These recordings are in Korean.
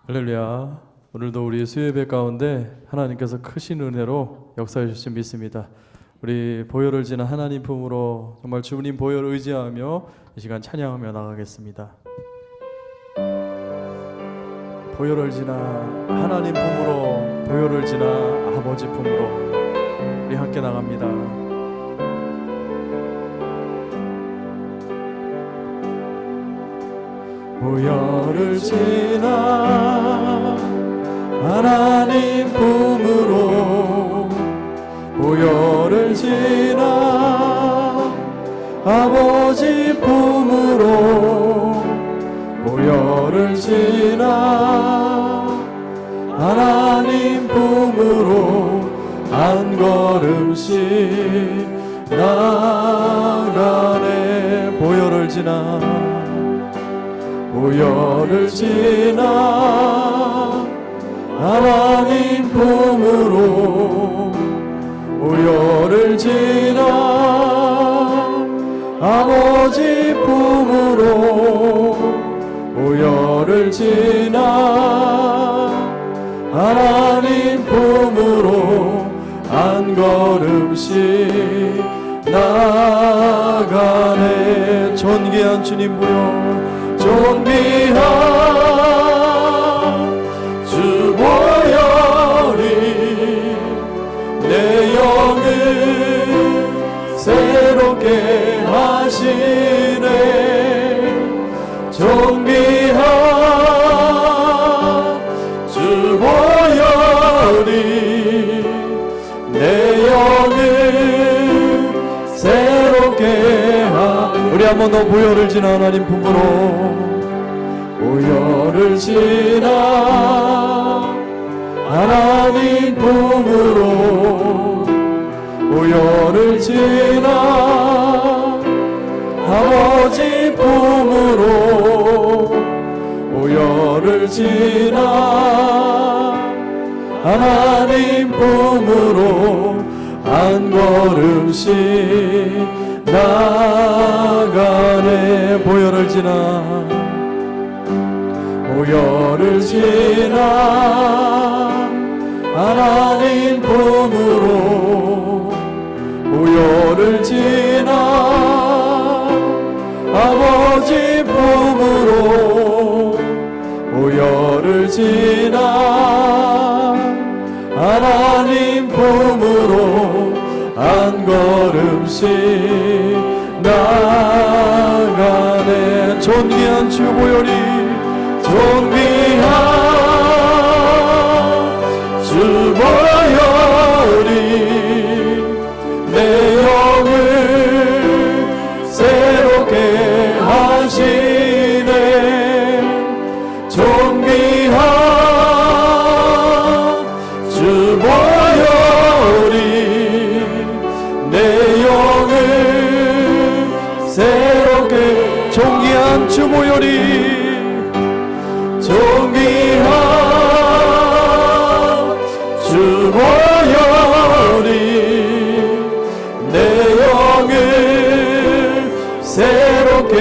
할렐루야. 오늘도 우리 수요예배 가운데 하나님께서 크신 은혜로 역사해 주실 줄 믿습니다. 우리 보혈을 지난 하나님 품으로 정말 주님 보혈을 의지하며 이 시간 찬양하며 나가겠습니다. 보혈을 지나 하나님 품으로, 보혈을 지나 아버지 품으로 우리 함께 나갑니다. 보혈을 지나 하나님 품으로, 보혈을 지나 아버지 품으로, 보혈을 지나 하나님 품으로 한 걸음씩 나가네. 보혈을 지나, 보혈을 지나 하나님 품으로, 보혈을 지나 아버지 품으로, 보혈을 지나 하나님 품으로 한 걸음씩 나가네. 존귀한 주님 보혈, 존귀한 주 보혈이 내 영을 새롭게 하시네. 존귀한 주 보혈이 내 영을 새롭게 우리 한 번 더 보혈을 지나 하나님 품으로, 보혈을 지나 하나님 품으로, 보혈을 지나 아버지 품으로, 보혈을 지나 하나님 품으로 한 걸음씩 나가네. 보혈을 지나, 보혈을 지나 하나님 품으로, 보혈을 지나 아버지 품으로, 보혈을 지나 하나님 품으로 한 걸음씩 나가네. 존귀한 주 보혈이, 존귀한 주 보혈이 내 영을 새롭게 하시네. 존귀한 주 보혈이 내 영을 새롭게, 존귀한 주 보혈이, 존귀한 주 보혈이 내 영을 새롭게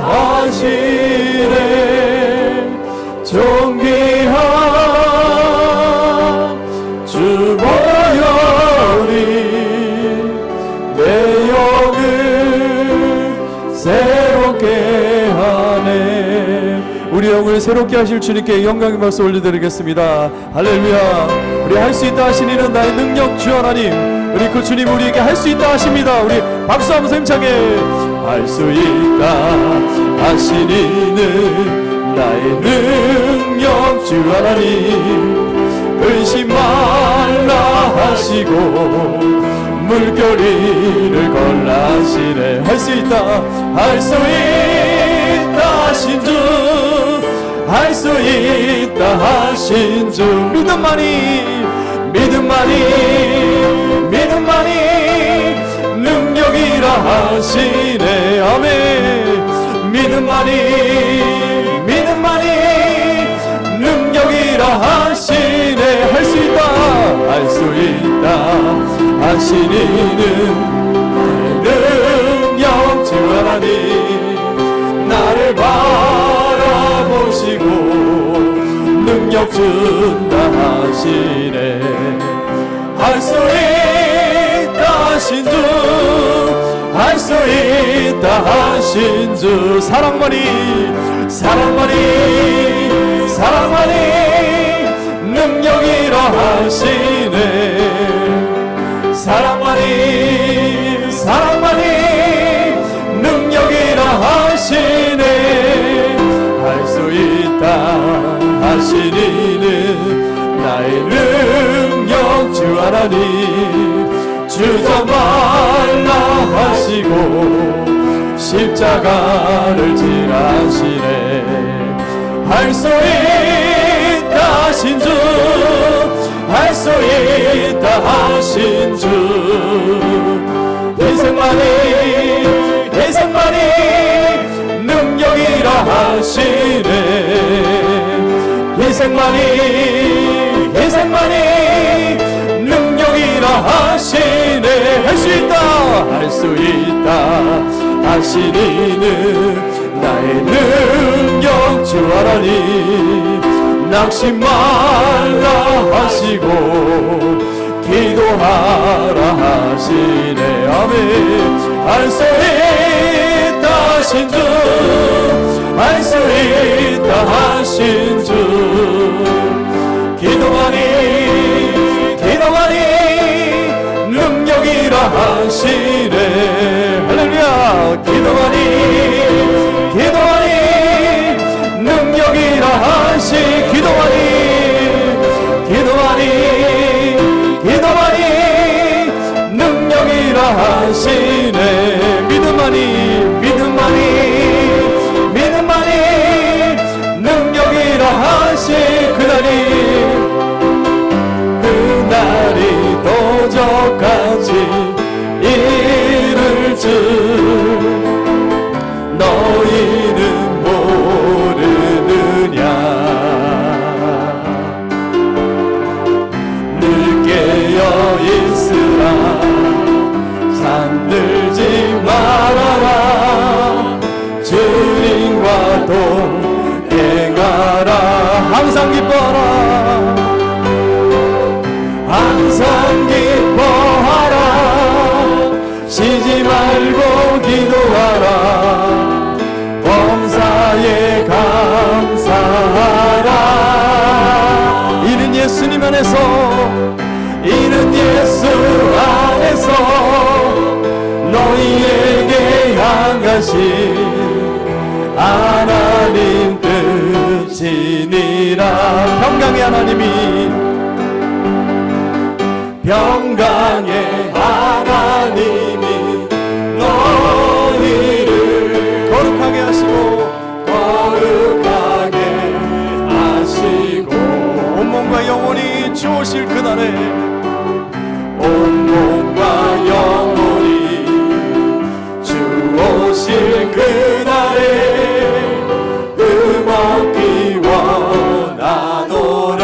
하시네. 존귀한 주 보혈이 내 영을 새롭게 하네. 우리 영을 새롭게 하실 주님께 영광의 박수 올려드리겠습니다. 할렐루야. 우리 할 수 있다 하신 이는 나의 능력 주 하나님, 우리 그 주님 우리에게 할 수 있다 하십니다. 우리 박수하면서 힘차게 할 수 있다 하신 이는 나의 능력 주 하나님, 의심 말라 하시고 물결이를 걸라시네. 할 수 있다, 할 수 있다 하신 주, 할 수 있다 하신 주, 믿음만이, 믿음만이, 믿음만이 능력이라 하시네. 아멘. 믿음만이, 믿음만이 능력이라 하시네. 할 수 있다, 할 수 있다 하신 이는 능력 주 하나님, 나를 바라보시고 능력 준다 하시네. 할 수 있다 하신 주, 할 수 있다 하신 주, 사랑만이 능력이라 하시네. 사랑만이 능력이라 하시네. 할 수 있다 하시니는 나의 능력 주 하나님, 주저 말라 하시고 십자가를 지라시네. 할 수 있다 하신 주, 할 수 있다 하신 주, 희생만이 능력이라 하시네. 희생만이 능력이라 하시네. 할 수 있다 하시니는 나의 능력 주 하나님, 낙심 말라 하시고 기도하라 하시네. 아멘. 할 수 있다 하신 주, 할 수 있다 하신 주, 기도하니 능력이라 하시네. 할렐루야. 기도하니 능력이라 하시. 기도하니 능력이라 하시네. 믿음만이 능력이라 하시. 그날이 도적같이 이를 줄 너희는 모르느냐. 늘 깨어 있으라, 잠들지 말아라. 주님과 동행하라. 항상 기뻐하라, 항상 기뻐하라. 쉬지 말고 기도하라. 범사에 감사하라. 이는 예수님 안에서, 이는 예수 안에서 너희에게 향하신 하나님 뜻이니라. 평강의 하나님이 너희를 거룩하게 하시고 온 몸과 영혼이 주오실 그날에, 온 몸과 영혼이 주오실 그날에 음악이 원하노라.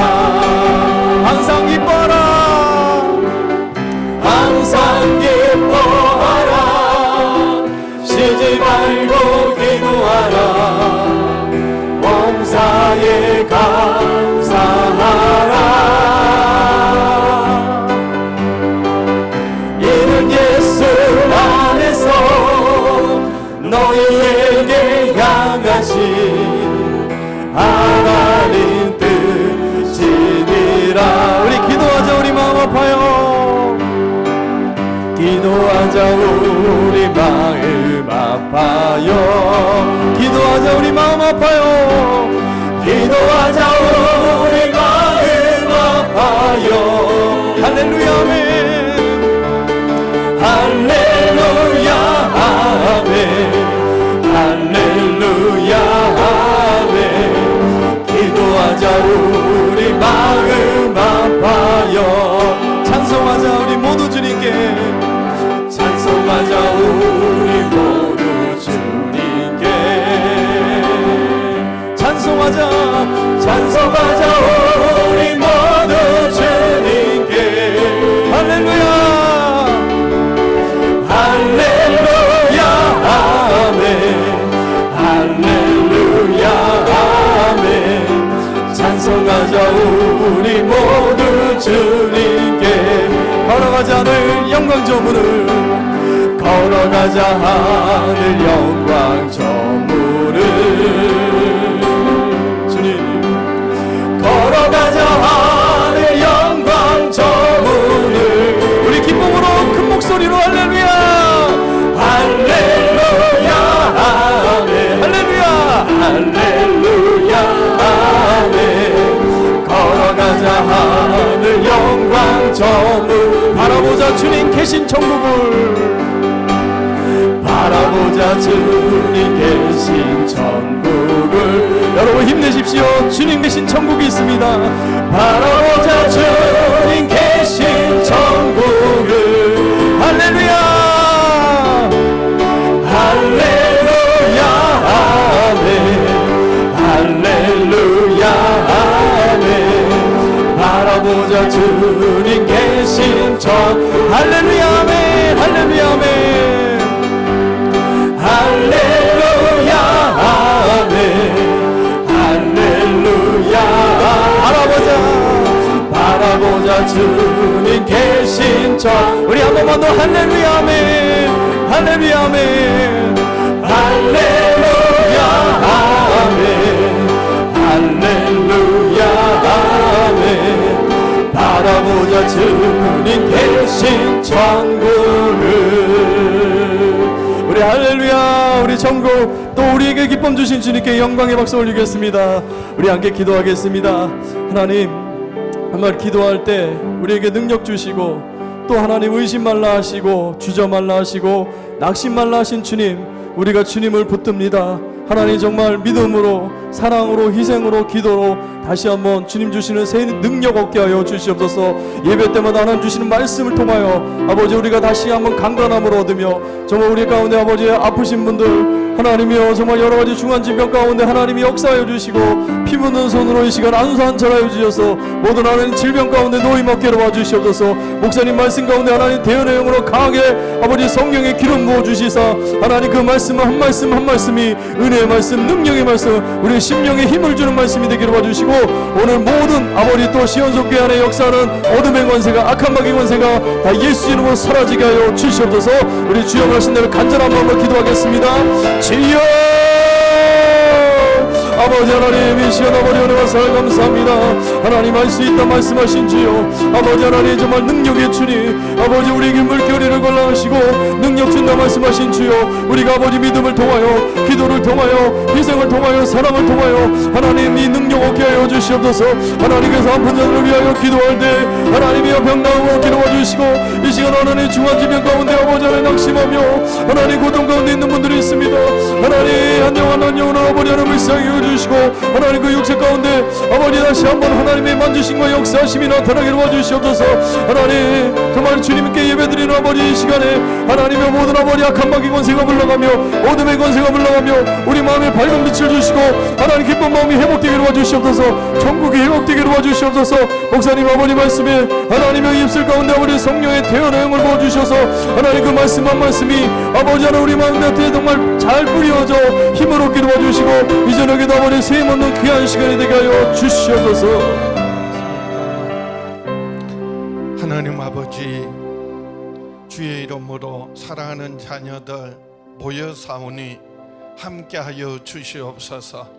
항상 기뻐하라, 쉬지 말고 기도하라. 범사에 감사하라. 이는 예수 안에서 너희에게 향하신 하나님 뜻이니라. 우리 기도하자. 우리 마음 아파요. 기도하자. 우리 마음 아파요. 기도하자. 우리 마음 아파요. 기도하자. 우리 마음 아파요. 할렐루야 아멘. 할렐루야 아멘. 할렐루야 아멘. 기도하자. 우리 마음 아파요. 찬송하자. 우리 모두 주님께 찬송하자. 우리 모두 주님께 찬송하자. 걸어가자 우리 모두 주님께 걸어가자 하늘 영광 저 문을 걸어가자 하늘 영광 저 문을 주님 걸어가자 하늘 영광 저 문을 우리 기쁨으로 큰 목소리로 할렐루야 할렐루야 아멘 할렐루야 할렐루야 아멘 걸어가자 하늘 영광 저 문 바라보자 주님 계신 천국을 바라보자 주님 계신 천국을 여러분 힘내십시오. 주님 계신 천국이 있습니다. 바라보자 주님 계신 천국을 할렐루야 할렐루야 아멘 할렐루야 아멘 바라보자 주님 계신 천 할렐루야 아멘 할렐루야 아멘 할렐루야 아멘 할렐루야 바라보자 주님 계신 천 우리 한 번만 더 할렐루야 아멘 할렐루야 아멘 할렐루야 아멘 할렐루야 아멘 바라보자 주님 계신 천국을 우리 할렐루야 우리 천국 또 우리에게 기쁨 주신 주님께 영광의 박수 올리겠습니다. 우리 함께 기도하겠습니다. 하나님 정말 기도할 때 우리에게 능력 주시고 또 하나님 의심 말라 하시고 주저 말라 하시고 낙심 말라 하신 주님 우리가 주님을 붙듭니다. 하나님 정말 믿음으로 사랑으로 희생으로 기도로 다시 한번 주님 주시는 새 능력 얻게 하여 주시옵소서. 예배 때마다 하나님 주시는 말씀을 통하여 아버지 우리가 다시 한번 강건함을 얻으며 정말 우리 가운데 아버지 아프신 분들 하나님이여 정말 여러가지 중한 질병 가운데 하나님이 역사하여 주시고 피 묻는 손으로 이 시간 안수한철하여 주셔서 모든 하나님 질병 가운데 노임 없게 도와 주시옵소서. 목사님 말씀 가운데 하나님 대언의 영으로 강하게 아버지 성령의 기름 부어 주시사 하나님 그 말씀 한 말씀 한 말씀이 은혜의 말씀 능력의 말씀 우리 심령에 힘을 주는 말씀이 되기를 봐주시고 오늘 모든 아버지 또 시온속교회 안에 역사하는 어둠의 권세가 악한 마귀 권세가 다 예수 이름으로 사라지게 하여 주시옵소서. 우리 주여 하신 대로 간절한 마음으로 기도하겠습니다. 주여 아버지 하나님 이 시간 아버지 은혜 말씀을 감사합니다. 하나님 할 수 있다 말씀하신 주여 아버지 하나님 정말 능력의 주님 아버지 우리에게 물결이를 걸러하시고 능력 준다 말씀하신 주여 우리가 아버지 믿음을 통하여 기도를 통하여 희생을 통하여 사랑을 통하여 하나님 이 능력 얻게 하여 주시옵소서. 하나님께서 아픈 자들을 위하여 기도할 때 하나님이여 병나음으로 기도해 주시고 이 시간 하나님 중환지병 가운데 아버지 하나님 낙심하며 하나님 고통 가운데 있는 분들이 있습니다. 하나님 한 영혼 아버지 하나님을 사용해 주시고 하나님 그 육체 가운데 아버지 다시 한번 하나님의 만지심과 역사하심이 나타나게 도와주시옵소서. 하나님 정말 주님께 예배드리는 아버지 이 시간에 하나님의 모든 아버지 악한 마귀 권세가 물러가며 어둠의 권세가 물러가며 우리 마음에 밝은 빛을 주시고 하나님 기쁜 마음이 회복되게 도와주시옵소서. 천국이 회복되게 도와주시옵소서. 목사님 아버지 말씀에 하나님의 입술 가운데 아버지 성령의 태어난 영을 부어주셔서 하나님 그 말씀 한 말씀이 아버지 하나 우리 마음 곁에 정말 잘 뿌려져 힘을 얻게 도와주시고 이 저녁에도 아버지 세임 없는 귀한 시간이 되게 하여 주시옵소서. 하나님 아버지 주의 이름으로 사랑하는 자녀들 모여 사오니 함께하여 주시옵소서.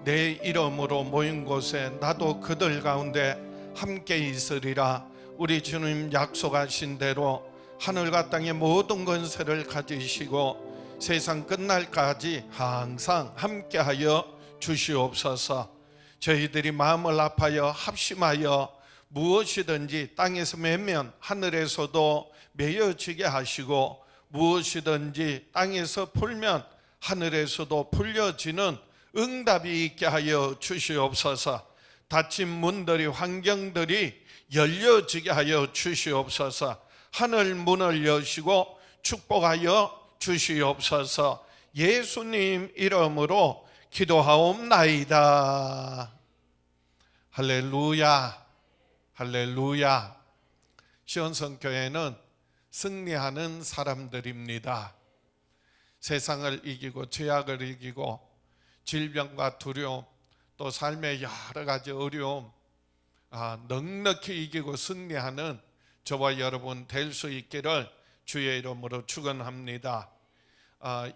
내 이름으로 모인 곳에 나도 그들 가운데 함께 있으리라. 우리 주님 약속하신 대로 하늘과 땅의 모든 권세를 가지시고 세상 끝날까지 항상 함께하여 주시옵소서. 저희들이 마음을 아파여 합심하여 무엇이든지 땅에서 매면 하늘에서도 매여지게 하시고 무엇이든지 땅에서 풀면 하늘에서도 풀려지는 응답이 있게 하여 주시옵소서. 닫힌 문들이 환경들이 열려지게 하여 주시옵소서. 하늘 문을 여시고 축복하여 주시옵소서. 예수님 이름으로 기도하옵나이다. 할렐루야 할렐루야. 시온성교회는 승리하는 사람들입니다. 세상을 이기고 죄악을 이기고 질병과 두려움 또 삶의 여러 가지 어려움 넉넉히 이기고 승리하는 저와 여러분 될 수 있기를 주의 이름으로 축원합니다.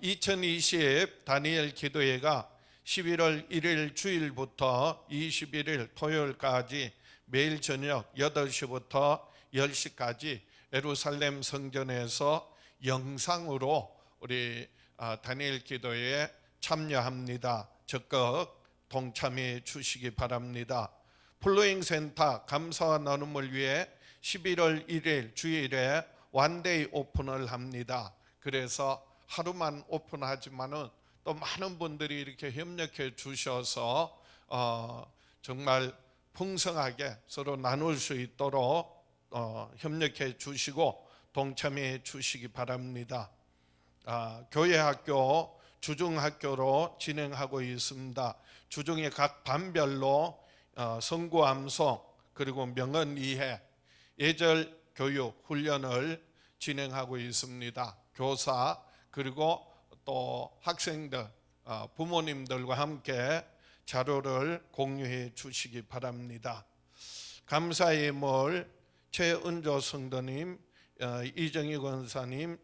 2020 다니엘 기도회가 11월 1일 주일부터 21일 토요일까지 매일 저녁 8시부터 10시까지 예루살렘 성전에서 영상으로 우리 다니엘 기도회에 참여합니다. 적극 동참해 주시기 바랍니다. 플로잉 센터 감사와 나눔을 위해 11월 1일 주일에 원데이 오픈을 합니다. 그래서 하루만 오픈하지만은 또 많은 분들이 이렇게 협력해 주셔서 정말 풍성하게 서로 나눌 수 있도록 협력해 주시고 동참해 주시기 바랍니다. 교회 학교 주중학교로 진행하고 있습니다. 주중에 각 반별로 성구 암송 그리고 명언 이해 예절 교육 훈련을 진행하고 있습니다. 교사 그리고 또 학생들 부모님들과 함께 자료를 공유해 주시기 바랍니다. 감사의 물 최은조 성도님, 이정희 권사님,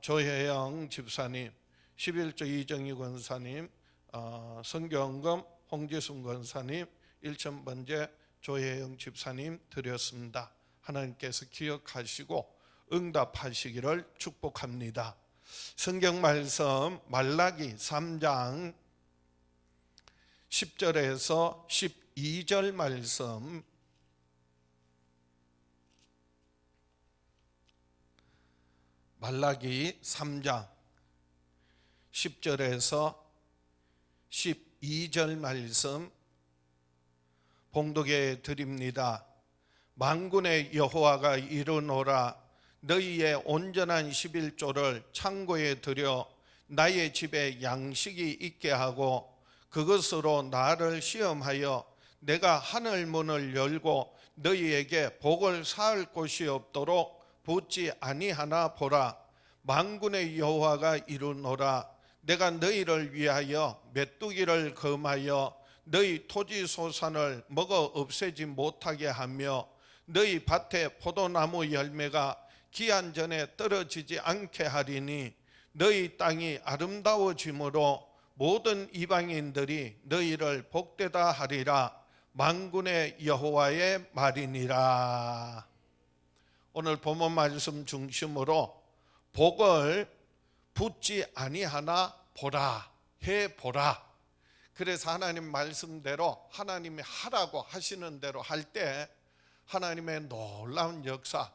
조혜영 집사님, 11조 이정희 권사님, 성경금 홍지순 권사님, 1,000번째 조혜영 집사님 드렸습니다. 하나님께서 기억하시고 응답하시기를 축복합니다. 성경 말씀 말라기 3장 10절에서 12절 말씀 말라기 3장 10절에서 12절 말씀 봉독해 드립니다. 만군의 여호와가 이르노라 너희의 온전한 11조를 창고에 들여 나의 집에 양식이 있게 하고 그것으로 나를 시험하여 내가 하늘 문을 열고 너희에게 복을 쌓을 곳이 없도록 붙지 아니하나 보라. 만군의 여호와가 이르노라 내가 너희를 위하여 메뚜기를 검하여 너희 토지 소산을 먹어 없애지 못하게 하며 너희 밭에 포도나무 열매가 기한 전에 떨어지지 않게 하리니 너희 땅이 아름다워짐으로 모든 이방인들이 너희를 복되다 하리라. 만군의 여호와의 말이니라. 오늘 본문 말씀 중심으로 복을 붙지 아니하나 보라 해보라. 그래서 하나님 말씀대로 하나님이 하라고 하시는 대로 할 때 하나님의 놀라운 역사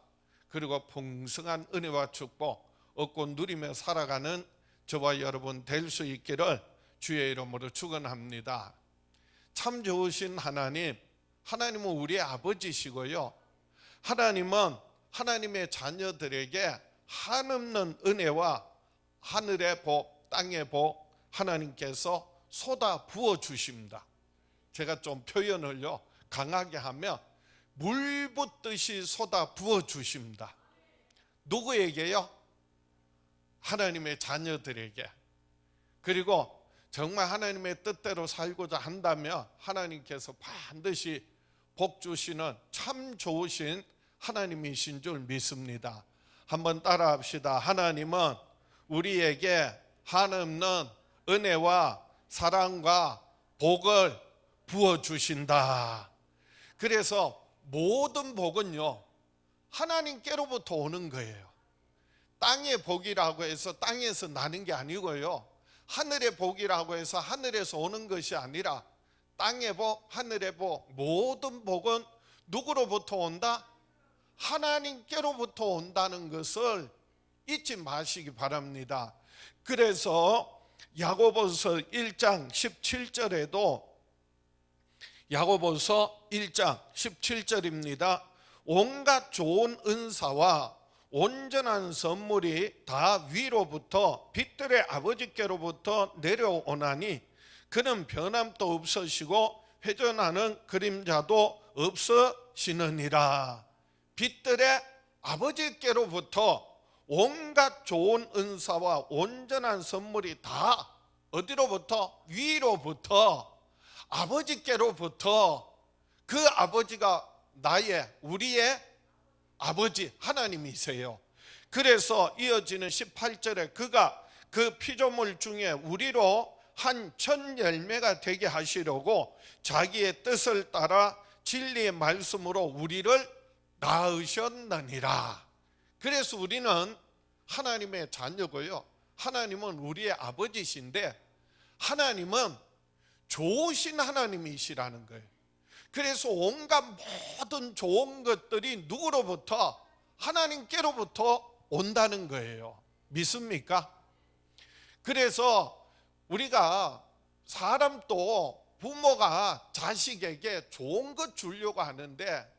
그리고 풍성한 은혜와 축복 얻고 누리며 살아가는 저와 여러분 될 수 있기를 주의 이름으로 축원합니다. 참 좋으신 하나님, 하나님은 우리의 아버지시고요. 하나님은 하나님의 자녀들에게 한없는 은혜와 하늘의 복, 땅의 복 하나님께서 쏟아 부어 주십니다. 제가 좀 표현을요 강하게 하면 물 붓듯이 쏟아 부어 주십니다. 누구에게요? 하나님의 자녀들에게. 그리고 정말 하나님의 뜻대로 살고자 한다면 하나님께서 반드시 복 주시는 참 좋으신 하나님이신 줄 믿습니다. 한번 따라 합시다. 하나님은 우리에게 한없는 은혜와 사랑과 복을 부어 주신다. 그래서 모든 복은요 하나님께로부터 오는 거예요. 땅의 복이라고 해서 땅에서 나는 게 아니고요, 하늘의 복이라고 해서 하늘에서 오는 것이 아니라 땅의 복, 하늘의 복, 모든 복은 누구로부터 온다? 하나님께로부터 온다는 것을 잊지 마시기 바랍니다. 그래서 야고보서 1장 17절에도 야고보서 1장 17절입니다. 온갖 좋은 은사와 온전한 선물이 다 위로부터 빛들의 아버지께로부터 내려오나니 그는 변함도 없으시고 회전하는 그림자도 없으시느니라. 빛들의 아버지께로부터 온갖 좋은 은사와 온전한 선물이 다 어디로부터? 위로부터 아버지께로부터 그 아버지가 우리의 아버지 하나님이세요. 그래서 이어지는 18절에 그가 그 피조물 중에 우리로 한 첫 열매가 되게 하시려고 자기의 뜻을 따라 진리의 말씀으로 우리를 낳으셨느니라. 그래서 우리는 하나님의 자녀고요, 하나님은 우리의 아버지신데 하나님은 좋으신 하나님이시라는 거예요. 그래서 온갖 모든 좋은 것들이 누구로부터? 하나님께로부터 온다는 거예요. 믿습니까? 그래서 우리가 사람도 부모가 자식에게 좋은 것 주려고 하는데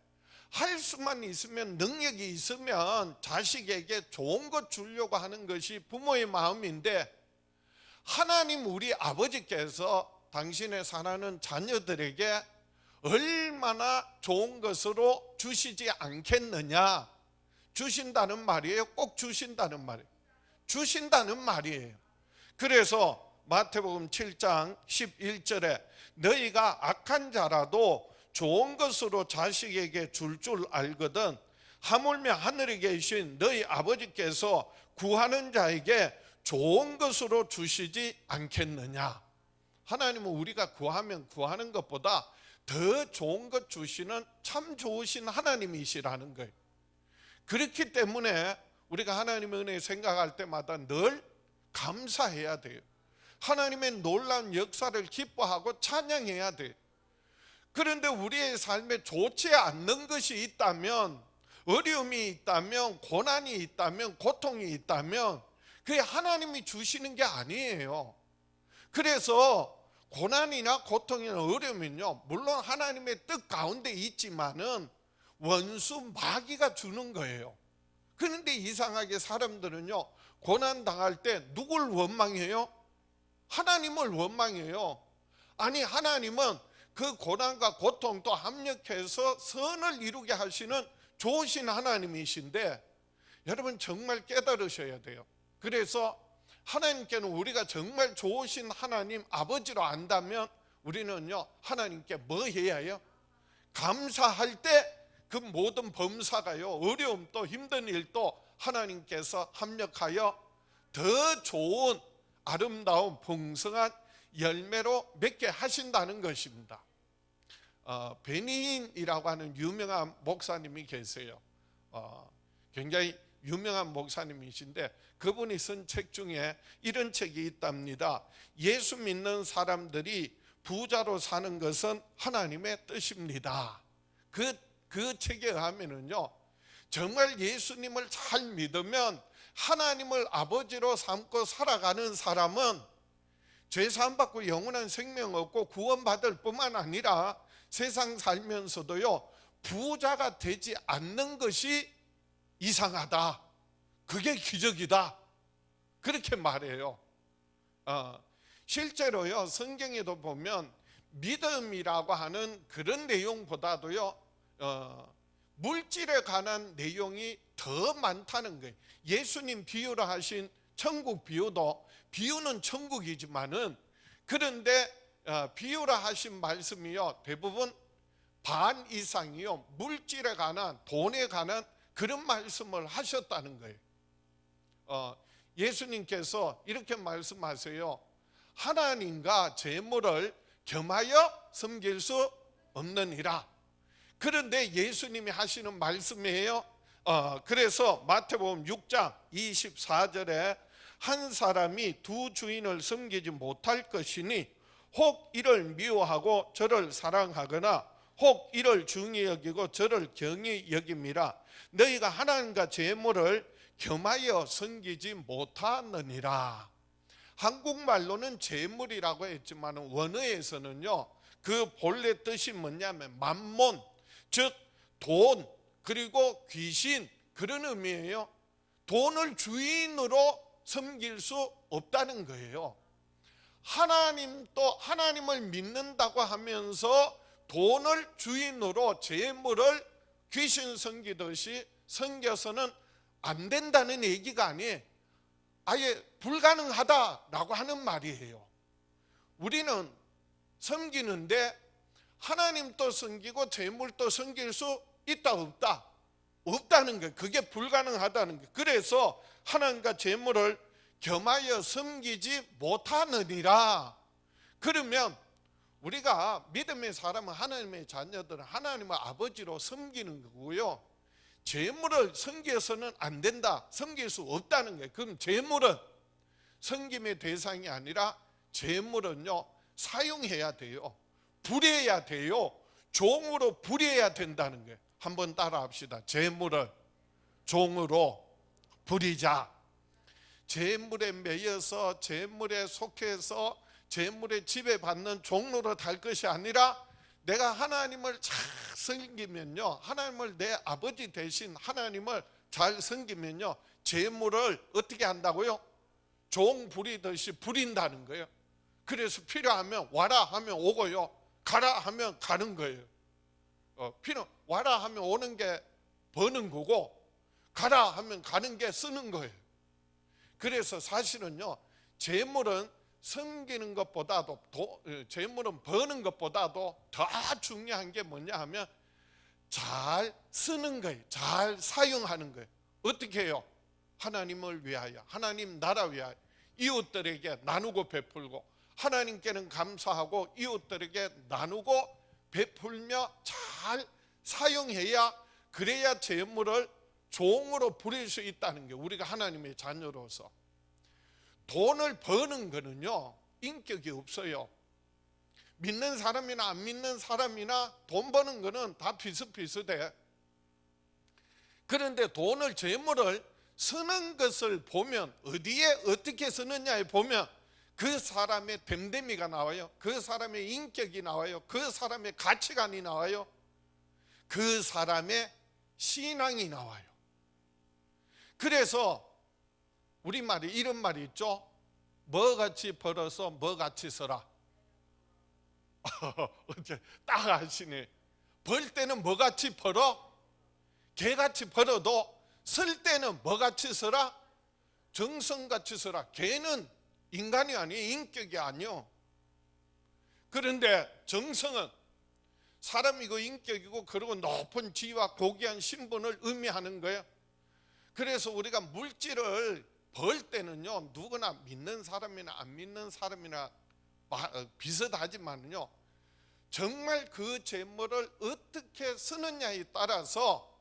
할 수만 있으면, 능력이 있으면 자식에게 좋은 것 주려고 하는 것이 부모의 마음인데, 하나님 우리 아버지께서 당신의 사랑하는 자녀들에게 얼마나 좋은 것으로 주시지 않겠느냐. 주신다는 말이에요? 꼭 주신다는 말이에요? 주신다는 말이에요. 그래서 마태복음 7장 11절에 너희가 악한 자라도 좋은 것으로 자식에게 줄 알거든 하물며 하늘에 계신 너희 아버지께서 구하는 자에게 좋은 것으로 주시지 않겠느냐. 하나님은 우리가 구하면 구하는 것보다 더 좋은 것 주시는 참 좋으신 하나님이시라는 거예요. 그렇기 때문에 우리가 하나님의 은혜 생각할 때마다 늘 감사해야 돼요. 하나님의 놀라운 역사를 기뻐하고 찬양해야 돼요. 그런데 우리의 삶에 좋지 않는 것이 있다면, 어려움이 있다면, 고난이 있다면, 고통이 있다면 그게 하나님이 주시는 게 아니에요. 그래서 고난이나 고통이나 어려움은요, 물론 하나님의 뜻 가운데 있지만은 원수 마귀가 주는 거예요. 그런데 이상하게 사람들은요, 고난 당할 때 누굴 원망해요? 하나님을 원망해요. 아니, 하나님은 그 고난과 고통도 합력해서 선을 이루게 하시는 좋으신 하나님이신데, 여러분 정말 깨달으셔야 돼요. 그래서 하나님께는 우리가 정말 좋으신 하나님 아버지로 안다면 우리는요, 하나님께 뭐 해야 해요? 감사할 때 그 모든 범사가요, 어려움도 힘든 일도 하나님께서 합력하여 더 좋은 아름다운 풍성한 열매로 맺게 하신다는 것입니다. 베니인이라고 하는 유명한 목사님이 계세요. 굉장히 유명한 목사님이신데 그분이 쓴 책 중에 이런 책이 있답니다. 예수 믿는 사람들이 부자로 사는 것은 하나님의 뜻입니다. 그 책에 의하면은요, 정말 예수님을 잘 믿으면 하나님을 아버지로 삼고 살아가는 사람은 죄사함 받고 영원한 생명 얻고 구원받을 뿐만 아니라 세상 살면서도요, 부자가 되지 않는 것이 이상하다. 그게 기적이다. 그렇게 말해요. 실제로요, 성경에도 보면 믿음이라고 하는 그런 내용보다도요, 물질에 관한 내용이 더 많다는 거예요. 예수님 비유로 하신 천국 비유는 천국이지만은, 그런데 비유로 하신 말씀이요, 대부분 반 이상이요, 물질에 관한, 돈에 관한 그런 말씀을 하셨다는 거예요. 예수님께서 이렇게 말씀하세요. 하나님과 재물을 겸하여 섬길 수 없느니라. 그런데 예수님이 하시는 말씀이에요. 그래서 마태복음 6장 24절에 한 사람이 두 주인을 섬기지 못할 것이니 혹 이를 미워하고 저를 사랑하거나 혹 이를 중히 여기고 저를 경히 여김이라. 너희가 하나님과 재물을 겸하여 섬기지 못하느니라. 한국말로는 재물이라고 했지만 원어에서는요, 그 본래 뜻이 뭐냐면 만몬, 즉 돈, 그리고 귀신, 그런 의미예요. 돈을 주인으로 섬길 수 없다는 거예요. 하나님을 믿는다고 하면서 돈을 주인으로, 재물을 귀신 섬기듯이 섬겨서는 안 된다는 얘기가 아니에요. 아예 불가능하다라고 하는 말이에요. 우리는 섬기는데 하나님도 섬기고 재물도 섬길 수 있다 없다? 없다는 거예요. 그게 불가능하다는 거예요. 그래서 하나님과 재물을 겸하여 섬기지 못하느니라. 그러면 우리가 믿음의 사람은, 하나님의 자녀들은 하나님을 아버지로 섬기는 거고요, 재물을 섬겨서는 안 된다, 섬길 수 없다는 거예요. 그럼 재물은 섬김의 대상이 아니라 재물은요 사용해야 돼요. 부려야 돼요. 종으로 부려야 된다는 거예요. 한번 따라 합시다. 재물을 종으로 부리자. 재물에 매여서 재물에 속해서 재물에 지배받는 종로로 달 것이 아니라 내가 하나님을 잘 섬기면요, 하나님을 내 아버지 대신 하나님을 잘 섬기면요, 재물을 어떻게 한다고요? 종 부리듯이 부린다는 거예요. 그래서 필요하면 와라 하면 오고요, 가라 하면 가는 거예요. 와라 하면 오는 게 버는 거고, 가라 하면 가는 게 쓰는 거예요. 그래서 사실은요, 재물은 섬기는 것보다도, 재물은 버는 것보다도 더 중요한 게 뭐냐 하면 잘 쓰는 거예요. 잘 사용하는 거예요. 어떻게 해요? 하나님을 위하여, 하나님 나라 위하여 이웃들에게 나누고 베풀고, 하나님께는 감사하고 이웃들에게 나누고 베풀며 잘 사용해야, 그래야 재물을 종으로 부릴 수 있다는 게, 우리가 하나님의 자녀로서. 돈을 버는 거는요 인격이 없어요. 믿는 사람이나 안 믿는 사람이나 돈 버는 거는 다 비슷비슷해. 그런데 돈을, 재물을 쓰는 것을 보면, 어디에 어떻게 쓰느냐에 보면 그 사람의 됨됨이가 나와요. 그 사람의 인격이 나와요. 그 사람의 가치관이 나와요. 그 사람의 신앙이 나와요. 그래서 우리말에 이런 말이 있죠. 뭐같이 벌어서 뭐같이 써라. 딱 아시네. 벌 때는 뭐같이 벌어? 개같이 벌어도 쓸 때는 뭐같이 써라? 정성같이 써라. 개는 인간이 아니에요. 인격이 아니요. 그런데 정성은 사람이고 인격이고, 그리고 높은 지위와 고귀한 신분을 의미하는 거예요. 그래서 우리가 물질을 벌 때는요, 누구나 믿는 사람이나 안 믿는 사람이나 비슷하지만요, 정말 그 재물을 어떻게 쓰느냐에 따라서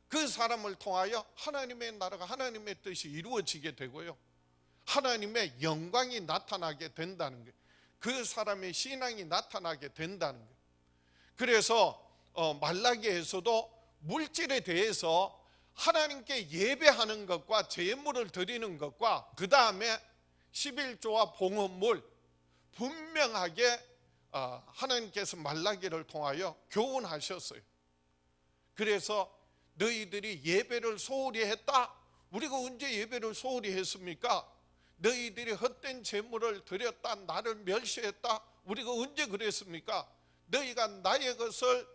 그 사람을 통하여 하나님의 나라가, 하나님의 뜻이 이루어지게 되고요, 하나님의 영광이 나타나게 된다는 거예요. 그 사람의 신앙이 나타나게 된다는 거예요. 그래서 말라기에서도 물질에 대해서 하나님께 예배하는 것과 제물을 드리는 것과 그 다음에 11조와 봉헌물, 분명하게 하나님께서 말라기를 통하여 교훈하셨어요. 그래서 너희들이 예배를 소홀히 했다. 우리가 언제 예배를 소홀히 했습니까? 너희들이 헛된 제물을 드렸다, 나를 멸시했다. 우리가 언제 그랬습니까? 너희가 나의 것을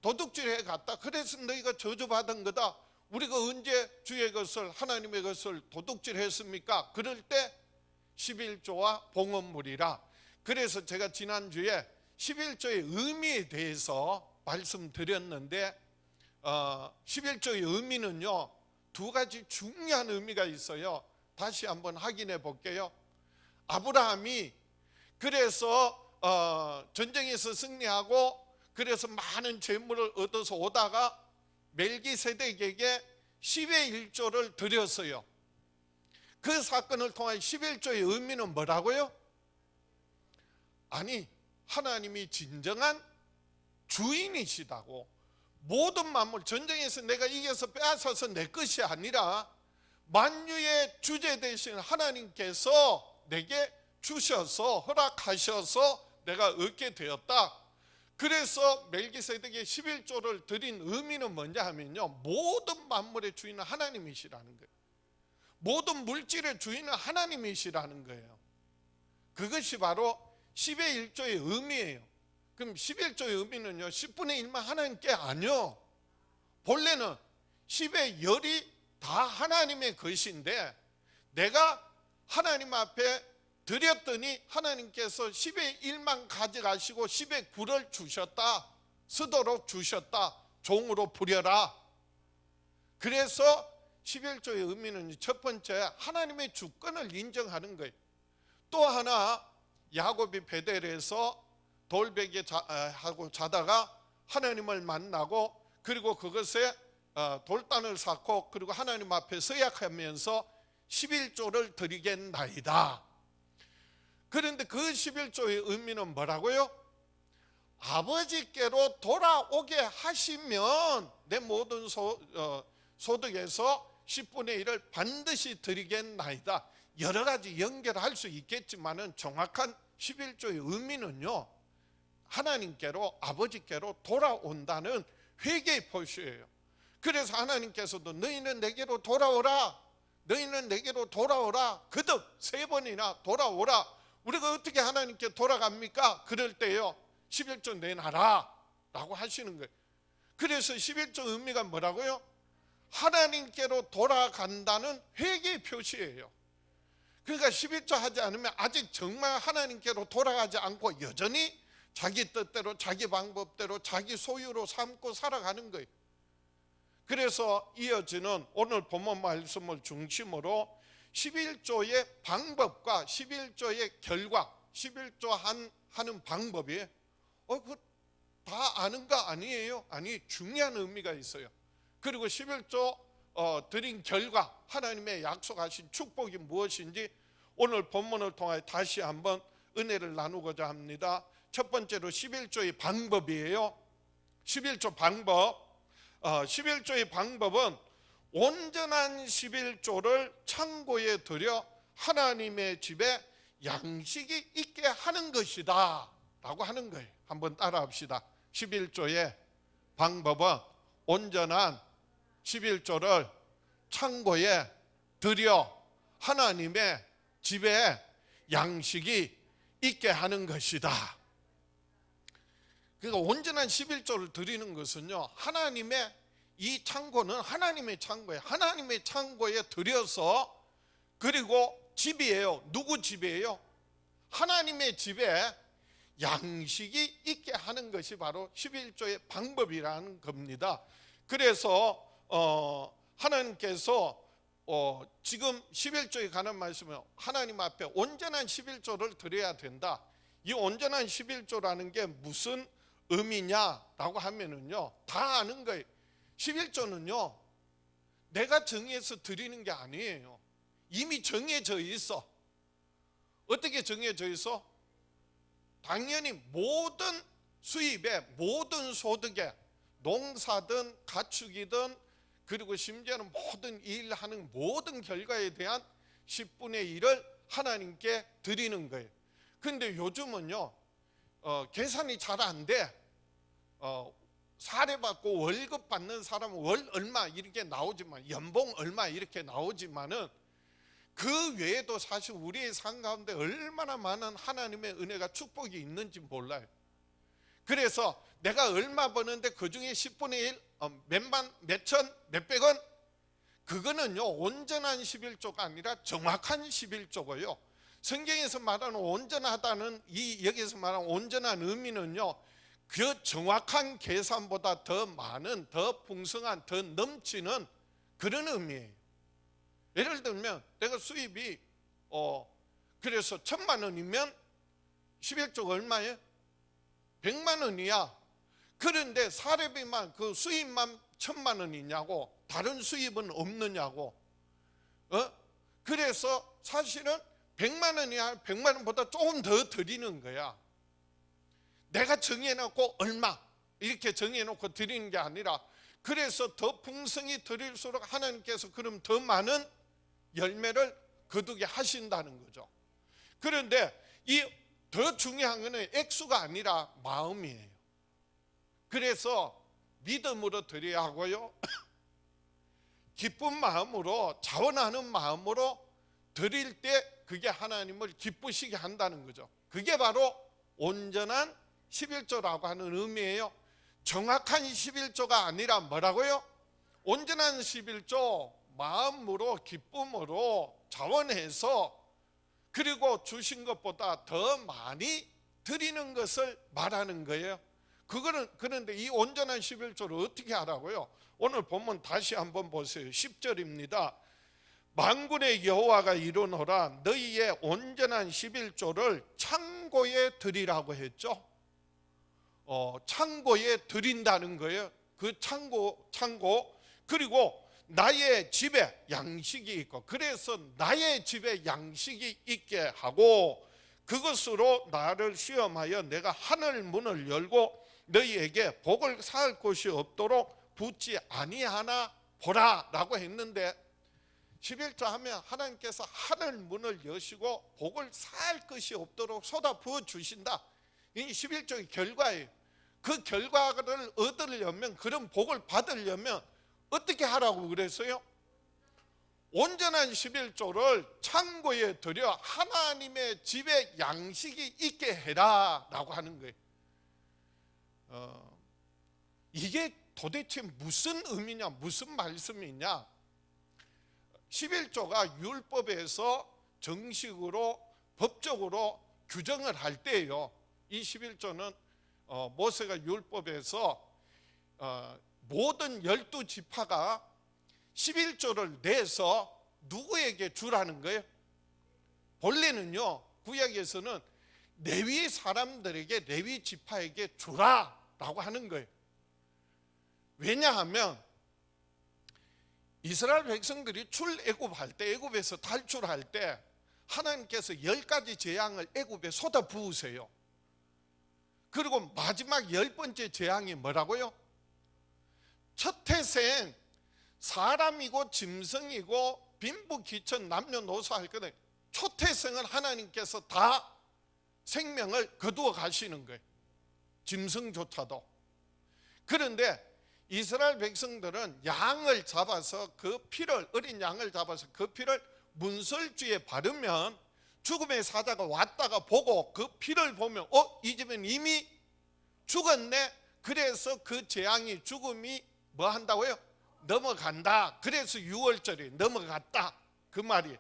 도둑질해 갔다, 그래서 너희가 저주받은 거다. 우리가 언제 주의 것을, 하나님의 것을 도둑질했습니까? 그럴 때 11조와 봉헌물이라. 그래서 제가 지난주에 11조의 의미에 대해서 말씀드렸는데, 11조의 의미는요 두 가지 중요한 의미가 있어요. 다시 한번 확인해 볼게요. 아브라함이 그래서 전쟁에서 승리하고 그래서 많은 재물을 얻어서 오다가 멜기세덱에게 10의 1조를 드렸어요. 그 사건을 통해 11조의 의미는 뭐라고요? 아니, 하나님이 진정한 주인이시다고. 모든 만물, 전쟁에서 내가 이겨서 빼앗아서 내 것이 아니라 만유의 주제 되신 하나님께서 내게 주셔서, 허락하셔서 내가 얻게 되었다. 그래서 멜기세덱의 11조를 드린 의미는 뭐냐 하면요, 모든 만물의 주인은 하나님이시라는 거예요. 모든 물질의 주인은 하나님이시라는 거예요. 그것이 바로 10의 1조의 의미예요. 그럼 11조의 의미는요, 10분의 1만 하나님께 아니요. 본래는 10의 10이 다 하나님의 것인데, 내가 하나님 앞에 드렸더니 하나님께서 10의 1만 가져가시고 10의 9를 주셨다. 쓰도록 주셨다. 종으로 부려라. 그래서 11조의 의미는 첫 번째, 하나님의 주권을 인정하는 거예요. 또 하나, 야곱이 베델에서 돌베개 하고 자다가 하나님을 만나고, 그리고 그것에 돌단을 쌓고, 그리고 하나님 앞에 서약하면서 11조를 드리겠나이다. 그런데 그 11조의 의미는 뭐라고요? 아버지께로 돌아오게 하시면 내 모든 소득에서 10분의 1을 반드시 드리겠나이다. 여러 가지 연결할 수 있겠지만은 정확한 11조의 의미는요, 하나님께로, 아버지께로 돌아온다는 회개의 표시예요. 그래서 하나님께서도 너희는 내게로 돌아오라, 너희는 내게로 돌아오라, 거듭 3번이나 돌아오라. 우리가 어떻게 하나님께 돌아갑니까? 그럴 때요, 11조 내놔라 라고 하시는 거예요. 그래서 11조 의미가 뭐라고요? 하나님께로 돌아간다는 회개의 표시예요. 그러니까 11조 하지 않으면 아직 정말 하나님께로 돌아가지 않고 여전히 자기 뜻대로, 자기 방법대로, 자기 소유로 삼고 살아가는 거예요. 그래서 이어지는 오늘 본문 말씀을 중심으로 11조의 방법과 11조의 결과, 11조 하는 방법이 그거 다 아는 거 아니에요? 아니, 중요한 의미가 있어요. 그리고 11조 드린 결과, 하나님의 약속하신 축복이 무엇인지 오늘 본문을 통해 다시 한번 은혜를 나누고자 합니다. 첫 번째로 11조의 방법이에요. 11조 방법. 11조의 방법은 온전한 11조를 창고에 들여 하나님의 집에 양식이 있게 하는 것이다 라고 하는 거예요. 한번 따라 합시다. 11조의 방법은 온전한 11조를 창고에 들여 하나님의 집에 양식이 있게 하는 것이다. 그러니까 온전한 11조를 드리는 것은요, 하나님의 이 창고는 하나님의 창고예요. 하나님의 창고에 들여서, 그리고 집이에요. 누구 집이에요? 하나님의 집에 양식이 있게 하는 것이 바로 11조의 방법이라는 겁니다. 그래서 하나님께서 지금 11조에 관한 말씀은 하나님 앞에 온전한 11조를 드려야 된다. 이 온전한 11조라는 게 무슨 의미냐라고 하면은요, 다 아는 거예요. 11조는요, 내가 정해서 드리는 게 아니에요. 이미 정해져 있어. 어떻게 정해져 있어? 당연히 모든 수입에, 모든 소득에, 농사든 가축이든, 그리고 심지어는 모든 일하는 모든 결과에 대한 10분의 1을 하나님께 드리는 거예요. 그런데 요즘은요, 계산이 잘 안 돼. 사례받고 월급 받는 사람은 월 얼마 이렇게 나오지만, 연봉 얼마 이렇게 나오지만은 그 외에도 사실 우리의 삶 가운데 얼마나 많은 하나님의 은혜가, 축복이 있는지 몰라요. 그래서 내가 얼마 버는데 그 중에 10분의 1, 몇만, 몇천, 몇백원, 그거는요 온전한 11조가 아니라 정확한 11조고요. 성경에서 말하는 온전하다는, 이 여기서 말하는 온전한 의미는요, 그 정확한 계산보다 더 많은, 더 풍성한, 더 넘치는 그런 의미예요. 예를 들면 내가 수입이 그래서 1,000만 원이면 11조가 얼마예요? 100만 원이야. 그런데 사례비만, 그 수입만 1,000만 원이냐고, 다른 수입은 없느냐고. 그래서 사실은 100만 원이야, 100만 원보다 조금 더 드리는 거야. 내가 정해놓고 얼마 이렇게 정해놓고 드리는 게 아니라, 그래서 더 풍성히 드릴수록 하나님께서 그럼 더 많은 열매를 거두게 하신다는 거죠. 그런데 이 더 중요한 것은 액수가 아니라 마음이에요. 그래서 믿음으로 드려야 하고요, 기쁜 마음으로, 자원하는 마음으로 드릴 때 그게 하나님을 기쁘시게 한다는 거죠. 그게 바로 온전한 11조라고 하는 의미예요. 정확한 11조가 아니라 뭐라고요? 온전한 11조, 마음으로, 기쁨으로 자원해서 그리고 주신 것보다 더 많이 드리는 것을 말하는 거예요. 그런데 이 온전한 11조를 어떻게 하라고요? 오늘 본문 다시 한번 보세요. 10절입니다. 만군의 여호와가 이르노라 너희의 온전한 11조를 창고에 드리라고 했죠. 창고에 드린다는 거예요. 그 창고. 그리고 나의 집에 양식이 있고, 그래서 나의 집에 양식이 있게 하고, 그것으로 나를 시험하여 내가 하늘 문을 열고 너희에게 복을 쌓을 곳이 없도록 붙지 아니하나 보라 라고 했는데, 11조 하면 하나님께서 하늘 문을 여시고 복을 쌓을 것이 없도록 쏟아 부어 주신다. 이 11조의 결과예요. 그 결과를 얻으려면, 그런 복을 받으려면 어떻게 하라고 그랬어요? 온전한 11조를 창고에 들여 하나님의 집에 양식이 있게 해라 라고 하는 거예요. 이게 도대체 무슨 의미냐, 무슨 말씀이냐? 11조가 율법에서 정식으로 법적으로 규정을 할 때예요. 이 11조는 모세가 율법에서 모든 12지파가 11조를 내서 누구에게 주라는 거예요? 본래는요, 구약에서는 레위 사람들에게, 레위 지파에게 주라라고 하는 거예요. 왜냐하면 이스라엘 백성들이 출애굽할 때, 애굽에서 탈출할 때 하나님께서 10가지 재앙을 애굽에 쏟아 부으세요. 그리고 마지막 10번째 재앙이 뭐라고요? 첫 태생 사람이고 짐승이고 빈부귀천 남녀노소 할 거는 초태생을 하나님께서 다 생명을 거두어 가시는 거예요. 짐승조차도. 그런데 이스라엘 백성들은 양을 잡아서 그 피를, 어린 양을 잡아서 그 피를 문설주에 바르면 죽음의 사자가 왔다가 보고 그 피를 보면 이 집은 이미 죽었네. 그래서 그 재앙이, 죽음이 뭐 한다고요? 넘어간다. 그래서 6월절이 넘어갔다 그 말이.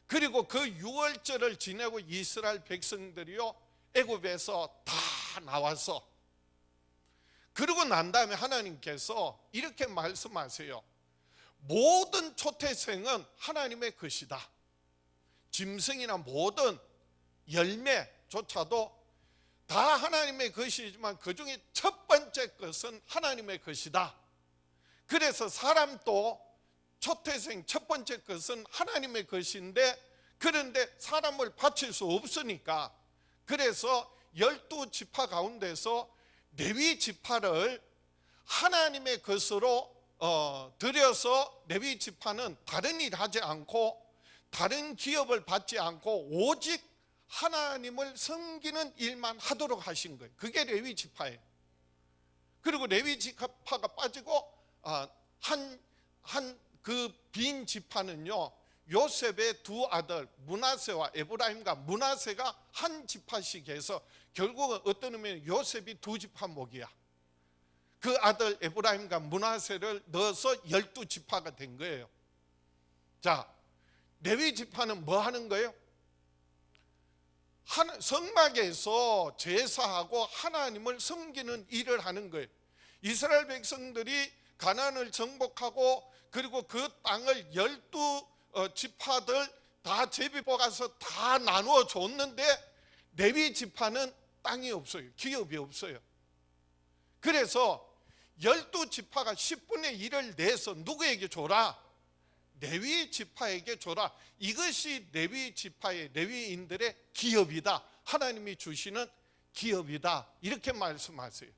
그리고 그 6월절을 지내고 이스라엘 백성들이요 애굽에서 다 나와서, 그러고 난 다음에 하나님께서 이렇게 말씀하세요. 모든 초태생은 하나님의 것이다. 짐승이나 모든 열매조차도 다 하나님의 것이지만 그 중에 첫 번째 것은 하나님의 것이다. 그래서 사람도 초태생 첫 번째 것은 하나님의 것인데, 그런데 사람을 바칠 수 없으니까, 그래서 12지파 가운데서 레위 지파를 하나님의 것으로 들여서, 레위 지파는 다른 일 하지 않고 다른 기업을 받지 않고 오직 하나님을 섬기는 일만 하도록 하신 거예요. 그게 레위 지파예요. 그리고 레위 지파가 빠지고 그 빈 지파는요, 요셉의 두 아들 므낫세와 에브라임과 므낫세가 한 지파씩 해서 결국은 어떤 의미는 요셉이 두 지파 목이야. 그 아들 에브라임과 므낫세를 넣어서 12지파가 된 거예요. 자, 레위 지파는 뭐 하는 거예요? 성막에서 제사하고 하나님을 섬기는 일을 하는 거예요. 이스라엘 백성들이 가나안을 정복하고, 그리고 그 땅을 12지파들 다 제비보 가서 다 나누어 줬는데 레위 지파는 땅이 없어요. 기업이 없어요. 그래서 12지파가 10분의 1을 내서 누구에게 줘라? 레위 지파에게 줘라. 이것이 레위 지파의, 레위인들의 기업이다. 하나님이 주시는 기업이다. 이렇게 말씀하세요.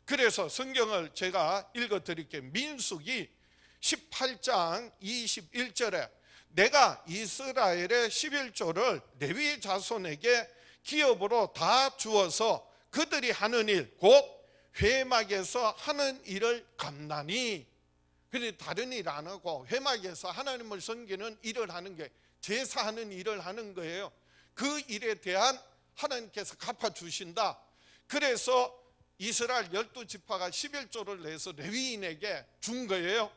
그래서 성경을 제가 읽어드릴게요. 민수기 18장 21절에 내가 이스라엘의 11조를 레위 자손에게 기업으로 다 주어서 그들이 하는 일, 곧 회막에서 하는 일을 갚나니. 그런데 다른 일 안 하고 회막에서 하나님을 섬기는 일을 하는 게, 제사하는 일을 하는 거예요. 그 일에 대한 하나님께서 갚아주신다. 그래서 이스라엘 12지파가 11조를 내서 레위인에게 준 거예요.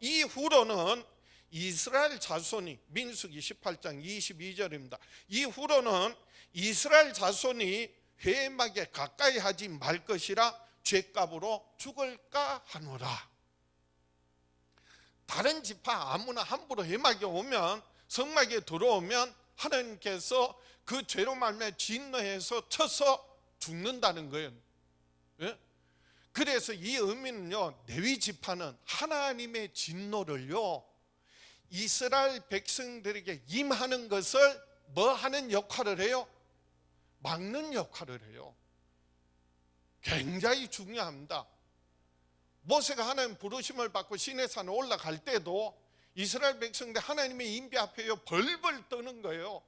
이후로는 이스라엘 자손이, 민수기 18장 22절입니다. 이후로는 이스라엘 자손이 회막에 가까이 하지 말 것이라 죗값으로 죽을까 하노라. 다른 지파 아무나 함부로 회막에 오면, 성막에 들어오면 하나님께서 그 죄로 말미암아 진노해서 쳐서 죽는다는 거예요. 예? 그래서 이 의미는요, 레위 지파는 하나님의 진노를요 이스라엘 백성들에게 임하는 것을 뭐 하는 역할을 해요? 막는 역할을 해요. 굉장히 중요합니다. 모세가 하나님 부르심을 받고 시내산에 올라갈 때도 이스라엘 백성들 하나님의 임재 앞에요 벌벌 떠는 거예요.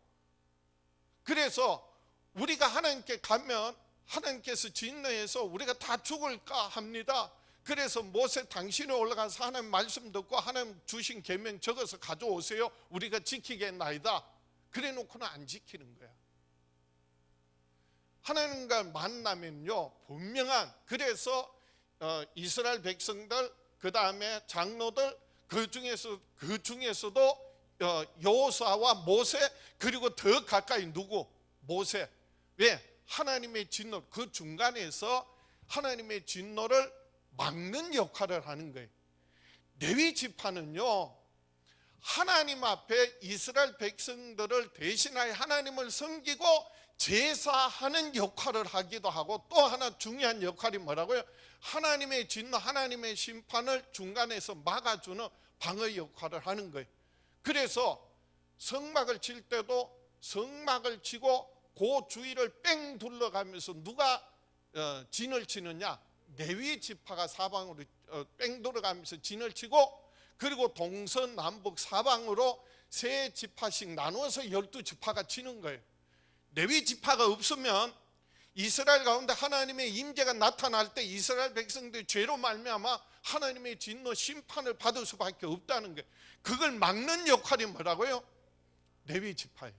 그래서 우리가 하나님께 가면 하나님께서 진노해서 우리가 다 죽을까 합니다. 그래서 모세, 당신이 올라가서 하나님 말씀 듣고 하나님 주신 계명 적어서 가져오세요. 우리가 지키겠나이다. 그래 놓고는 안 지키는 거야. 하나님과 만나면요 분명한, 그래서 이스라엘 백성들, 그 다음에 장로들, 그 중에서도 여호수아와 모세, 그리고 더 가까이 누구? 모세. 왜? 하나님의 진노, 그 중간에서 하나님의 진노를 막는 역할을 하는 거예요. 레위 지파는요 하나님 앞에 이스라엘 백성들을 대신하여 하나님을 섬기고 제사하는 역할을 하기도 하고, 또 하나 중요한 역할이 뭐라고요? 하나님의 진노, 하나님의 심판을 중간에서 막아주는 방어 역할을 하는 거예요. 그래서 성막을 칠 때도 성막을 치고 그 주위를 뺑 둘러가면서 누가 진을 치느냐? 레위 지파가 사방으로 뺑 돌아가면서 진을 치고, 그리고 동서 남북 사방으로 세 지파씩 나누어서 12지파가 치는 거예요. 레위 지파가 없으면 이스라엘 가운데 하나님의 임재가 나타날 때 이스라엘 백성들이 죄로 말미암아 하나님의 진노 심판을 받을 수밖에 없다는 거예요. 그걸 막는 역할이 뭐라고요? 레위 지파예요.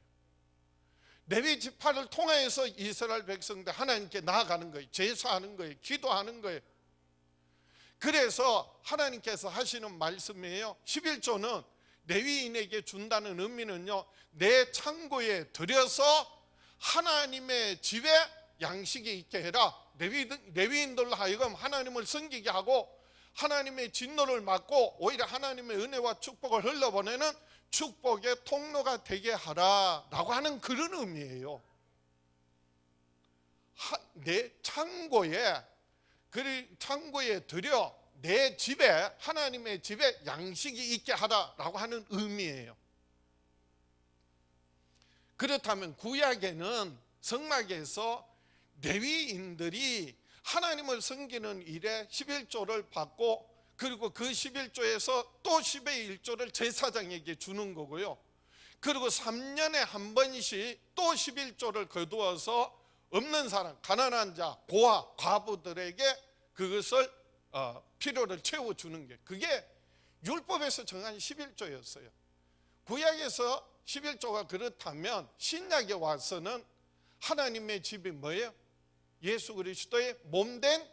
레위 지파를 통해서 이스라엘 백성들 하나님께 나아가는 거예요. 제사하는 거예요. 기도하는 거예요. 그래서 하나님께서 하시는 말씀이에요. 11조는 레위인에게 준다는 의미는요, 내 창고에 들여서 하나님의 집에 양식이 있게 해라. 레위인들로 하여금 하나님을 섬기게 하고 하나님의 진노를 막고 오히려 하나님의 은혜와 축복을 흘러보내는 축복의 통로가 되게 하라 라고 하는 그런 의미예요. 내 창고에 들여 내 집에, 하나님의 집에 양식이 있게 하라라고 하는 의미예요. 그렇다면 구약에는 성막에서 레위인들이 하나님을 섬기는 일에 11조를 받고, 그리고 그 11조에서 또 10의 1조를 제사장에게 주는 거고요. 그리고 3년에 한 번씩 또 11조를 거두어서 없는 사람, 가난한 자, 고아, 과부들에게 그것을 필요를 채워주는 게, 그게 율법에서 정한 11조였어요. 구약에서 11조가 그렇다면 신약에 와서는 하나님의 집이 뭐예요? 예수 그리스도의 몸된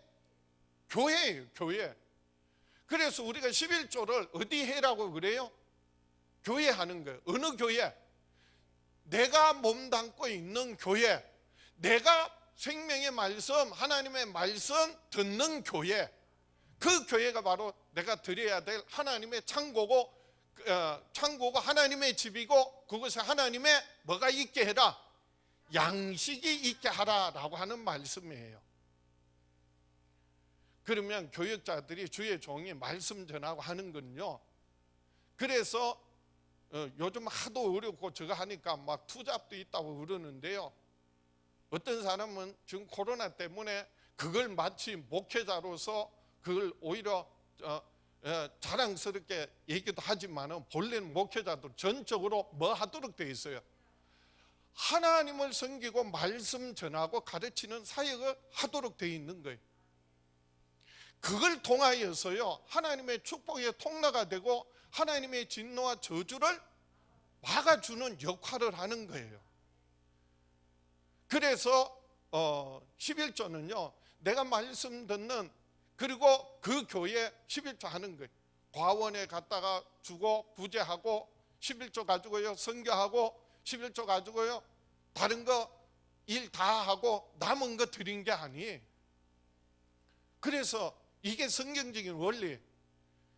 교회예요. 교회. 그래서 우리가 11조를 어디 해라고 그래요? 교회 하는 거예요. 어느 교회? 내가 몸담고 있는 교회, 내가 생명의 말씀, 하나님의 말씀 듣는 교회, 그 교회가 바로 내가 드려야 될 하나님의 창고고 하나님의 집이고, 그것에 하나님의 뭐가 있게 해라? 양식이 있게 하라라고 하는 말씀이에요. 그러면 교역자들이 주의 종이 말씀 전하고 하는 건요, 그래서 요즘 하도 어렵고 저거 하니까 막 투잡도 있다고 그러는데요, 어떤 사람은 지금 코로나 때문에 그걸 마치 목회자로서 그걸 오히려 자랑스럽게 얘기도 하지만은 본래는 목회자도 전적으로 뭐 하도록 되어 있어요? 하나님을 섬기고 말씀 전하고 가르치는 사역을 하도록 되어 있는 거예요. 그걸 통하여서요 하나님의 축복의 통로가 되고 하나님의 진노와 저주를 막아주는 역할을 하는 거예요. 그래서 11조는요 내가 말씀 듣는, 그리고 그 교회 11조 하는 거예요. 과원에 갔다가 주고 구제하고 11조 가지고요 선교하고 11조 가지고요 다른 거 일 다 하고 남은 거 드린 게 아니에요. 그래서 이게 성경적인 원리.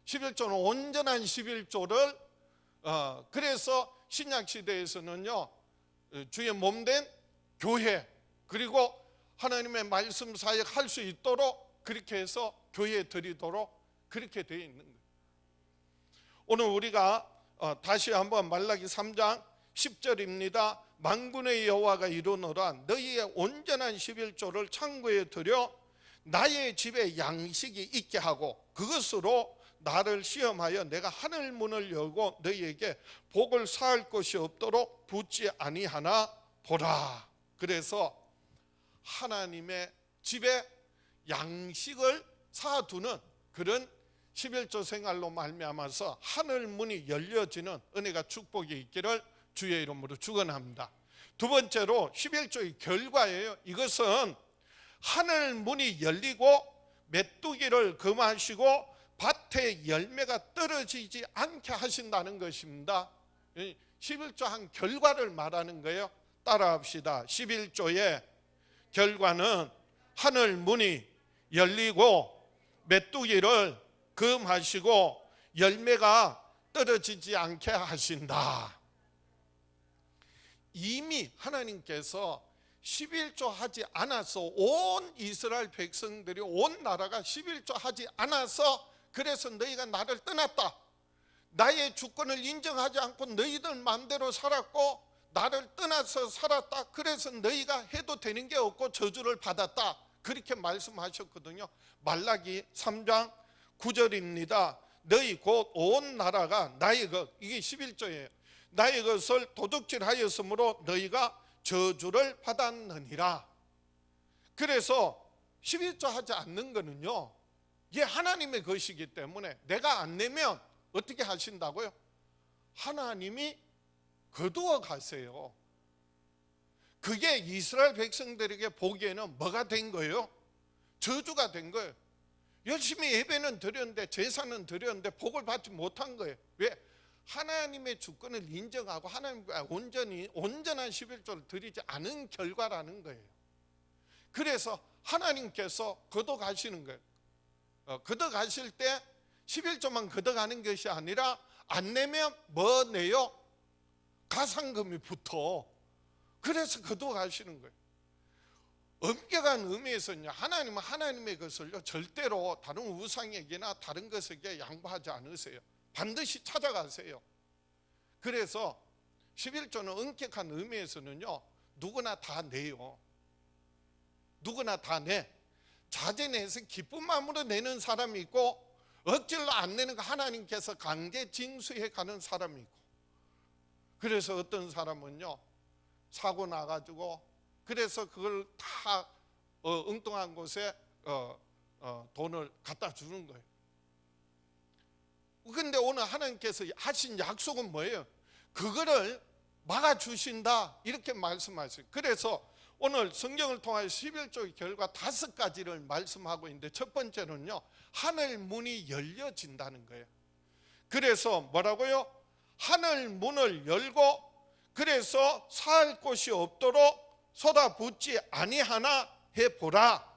11조는 온전한 11조를 그래서 신약시대에서는요 주의 몸된 교회 그리고 하나님의 말씀 사역 할 수 있도록 그렇게 해서 교회에 드리도록 그렇게 되어 있는 거예요. 오늘 우리가 다시 한번 말라기 3장 10절입니다. 만군의 여호와가 이르노라 너희의 온전한 11조를 창고에 들여 나의 집에 양식이 있게 하고 그것으로 나를 시험하여 내가 하늘 문을 열고 너희에게 복을 쌓을 것이 없도록 붓지 아니하나 보라. 그래서 하나님의 집에 양식을 쌓아두는 그런 11조 생활로 말미암아서 하늘 문이 열려지는 은혜가 축복이 있기를 주의 이름으로 축원합니다. 두 번째로 11조의 결과예요. 이것은 하늘 문이 열리고 메뚜기를 금하시고 밭에 열매가 떨어지지 않게 하신다는 것입니다. 11조 한 결과를 말하는 거예요. 따라합시다. 11조의 결과는 하늘 문이 열리고 메뚜기를 금하시고 열매가 떨어지지 않게 하신다. 이미 하나님께서 11조 하지 않아서 온 이스라엘 백성들이 온 나라가 11조 하지 않아서 그래서 너희가 나를 떠났다. 나의 주권을 인정하지 않고 너희들 마음대로 살았고 나를 떠나서 살았다. 그래서 너희가 해도 되는 게 없고 저주를 받았다. 그렇게 말씀하셨거든요. 말라기 3장 9절입니다. 너희 곧 온 나라가 나의 것, 이게 11조예요. 나의 것을 도둑질하였으므로 너희가 저주를 받았느니라. 그래서 11조 하지 않는 거는요 이게 하나님의 것이기 때문에 내가 안 내면 어떻게 하신다고요? 하나님이 거두어 가세요. 그게 이스라엘 백성들에게 보기에는 뭐가 된 거예요? 저주가 된 거예요. 열심히 예배는 드렸는데 제사는 드렸는데 복을 받지 못한 거예요. 왜? 하나님의 주권을 인정하고 하나님과 온전한 11조를 드리지 않은 결과라는 거예요. 그래서 하나님께서 걷어가시는 거예요. 걷어가실 때 11조만 걷어가는 것이 아니라 안 내면 뭐 내요? 가상금이 붙어. 그래서 걷어가시는 거예요. 엄격한 의미에서는요 하나님은 하나님의 것을요 절대로 다른 우상에게나 다른 것에게 양보하지 않으세요. 반드시 찾아가세요. 그래서 11조는 엄격한 의미에서는요 누구나 다 내요. 누구나 다 내. 자제내서 기쁜 마음으로 내는 사람이 있고 억지로 안 내는 거 하나님께서 강제 징수해 가는 사람이 있고, 그래서 어떤 사람은요 사고 나가지고 그래서 그걸 다 엉뚱한 곳에 돈을 갖다 주는 거예요. 근데 오늘 하나님께서 하신 약속은 뭐예요? 그거를 막아주신다 이렇게 말씀하세요. 그래서 오늘 성경을 통하여 11조의 결과 5가지를 말씀하고 있는데 첫 번째는요 하늘 문이 열려진다는 거예요. 그래서 뭐라고요? 하늘 문을 열고 그래서 살 곳이 없도록 쏟아붓지 아니하나 해보라.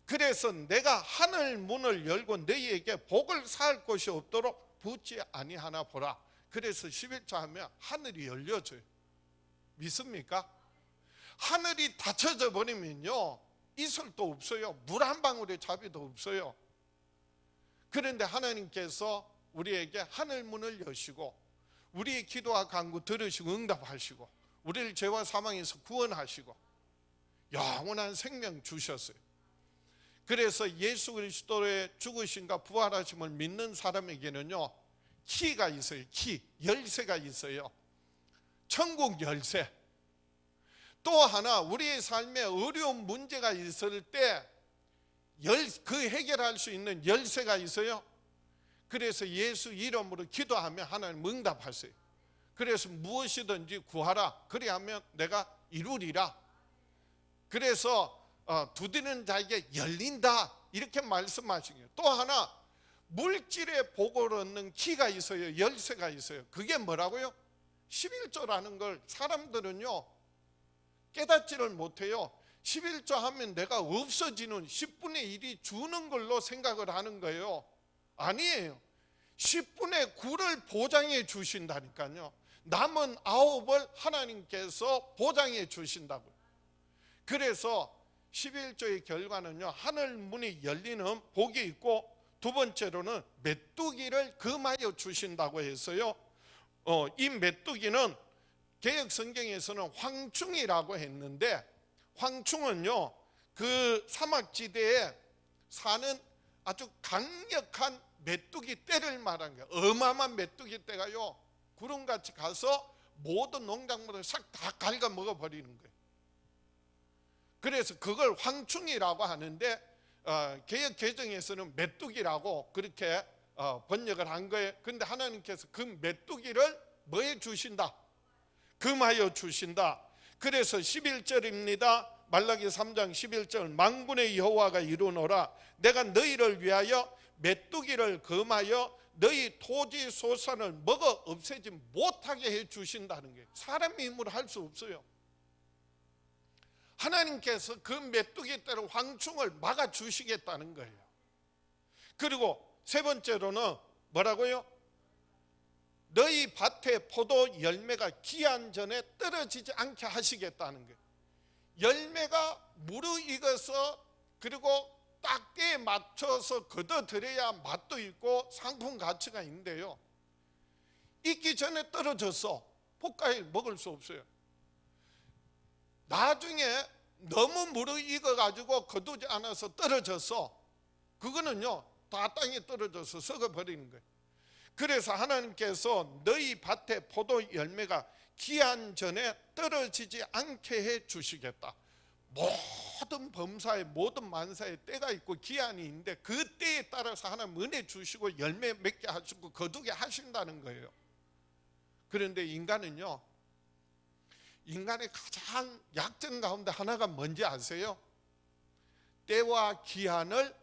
그래서 내가 하늘 문을 열고 너희에게 복을 살 곳이 없도록 붓지 아니하나 보라. 그래서 11조 하면 하늘이 열려져요. 믿습니까? 하늘이 닫혀져 버리면요 이슬도 없어요. 물 한 방울의 자비도 없어요. 그런데 하나님께서 우리에게 하늘 문을 여시고 우리의 기도와 간구 들으시고 응답하시고 우리를 죄와 사망에서 구원하시고 영원한 생명 주셨어요. 그래서 예수 그리스도의 죽으심과 부활하심을 믿는 사람에게는요 키가 있어요. 키, 열쇠가 있어요. 천국 열쇠. 또 하나 우리의 삶에 어려운 문제가 있을 때 그 해결할 수 있는 열쇠가 있어요. 그래서 예수 이름으로 기도하면 하나님 응답하세요. 그래서 무엇이든지 구하라. 그리하면 내가 이루리라. 그래서 두드리는 자에게 열린다 이렇게 말씀하신 거예요. 또 하나 물질의 복을 얻는 키가 있어요. 열쇠가 있어요. 그게 뭐라고요? 11조라는 걸 사람들은요 깨닫지를 못해요. 11조 하면 내가 없어지는 10분의 1이 주는 걸로 생각을 하는 거예요. 아니에요. 10분의 9를 보장해 주신다니까요. 남은 9을 하나님께서 보장해 주신다고요. 그래서 11조의 결과는요, 하늘 문이 열리는 복이 있고, 두 번째로는 메뚜기를 금하여 주신다고 해서요. 이 메뚜기는 개역 성경에서는 황충이라고 했는데, 황충은요 그 사막지대에 사는 아주 강력한 메뚜기 떼를 말하는 거예요. 어마어마한 메뚜기 떼가요 구름같이 가서 모든 농작물을 싹 다 갉아 먹어버리는 거예요. 그래서 그걸 황충이라고 하는데 개역 개정에서는 메뚜기라고 그렇게 번역을 한 거예요. 그런데 하나님께서 그 메뚜기를 뭐 해 주신다? 금하여 주신다. 그래서 11절입니다. 말라기 3장 11절, 만군의 여호와가 이루노라. 내가 너희를 위하여 메뚜기를 금하여 너희 토지 소산을 먹어 없애지 못하게 해 주신다는 거예요. 사람의 힘으로 할 수 없어요. 하나님께서 그 메뚜기 떼를 황충을 막아 주시겠다는 거예요. 그리고 세 번째로는 뭐라고요? 너희 밭에 포도 열매가 기한 전에 떨어지지 않게 하시겠다는 거예요. 열매가 무르익어서 그리고 딱 때에 맞춰서 걷어들여야 맛도 있고 상품 가치가 있는데요, 익기 전에 떨어져서 볶아야 먹을 수 없어요. 나중에 너무 무르익어 가지고 거두지 않아서 떨어져서 그거는요 다 땅에 떨어져서 썩어버리는 거예요. 그래서 하나님께서 너희 밭에 포도 열매가 기한 전에 떨어지지 않게 해 주시겠다. 모든 범사에 모든 만사에 때가 있고 기한이 있는데 그 때에 따라서 하나님 은혜 주시고 열매 맺게 하시고 거두게 하신다는 거예요. 그런데 인간은요, 인간의 가장 약점 가운데 하나가 뭔지 아세요? 때와 기한을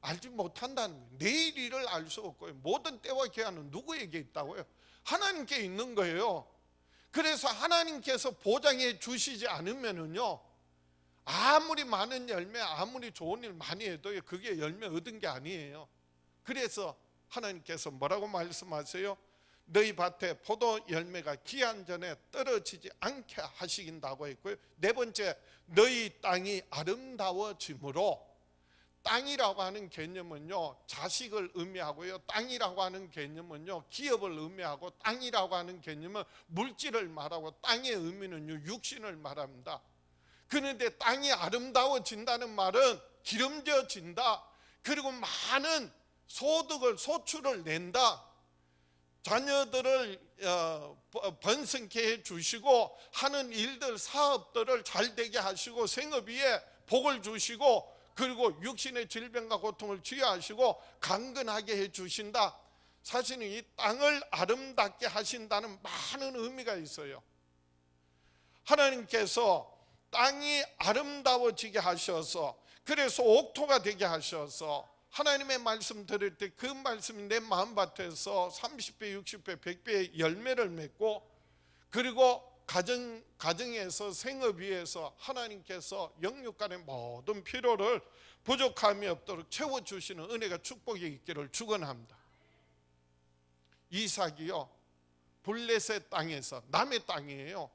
알지 못한다는 거예요. 내일 일을 알 수 없고요. 모든 때와 기한은 누구에게 있다고요? 하나님께 있는 거예요. 그래서 하나님께서 보장해 주시지 않으면은요, 아무리 많은 열매, 아무리 좋은 일 많이 해도 그게 열매 얻은 게 아니에요. 그래서 하나님께서 뭐라고 말씀하세요? 너희 밭에 포도 열매가 기한 전에 떨어지지 않게 하신다고 했고요. 네 번째, 너희 땅이 아름다워짐으로. 땅이라고 하는 개념은요 자식을 의미하고요, 땅이라고 하는 개념은요 기업을 의미하고, 땅이라고 하는 개념은 물질을 말하고, 땅의 의미는요 육신을 말합니다. 그런데 땅이 아름다워진다는 말은 기름져진다, 그리고 많은 소출을 낸다, 자녀들을 번성케 해 주시고 하는 일들, 사업들을 잘 되게 하시고 생업 위에 복을 주시고, 그리고 육신의 질병과 고통을 치유하시고 강건하게 해 주신다. 사실은 이 땅을 아름답게 하신다는 많은 의미가 있어요. 하나님께서 땅이 아름다워지게 하셔서, 그래서 옥토가 되게 하셔서 하나님의 말씀 들을 때 그 말씀이 내 마음밭에서 30배, 60배, 100배의 열매를 맺고, 그리고 가정에서 생업 위에서 하나님께서 영육간의 모든 필요를 부족함이 없도록 채워주시는 은혜가, 축복이 있기를 축원합니다. 이삭이요 블레셋 땅에서, 남의 땅이에요,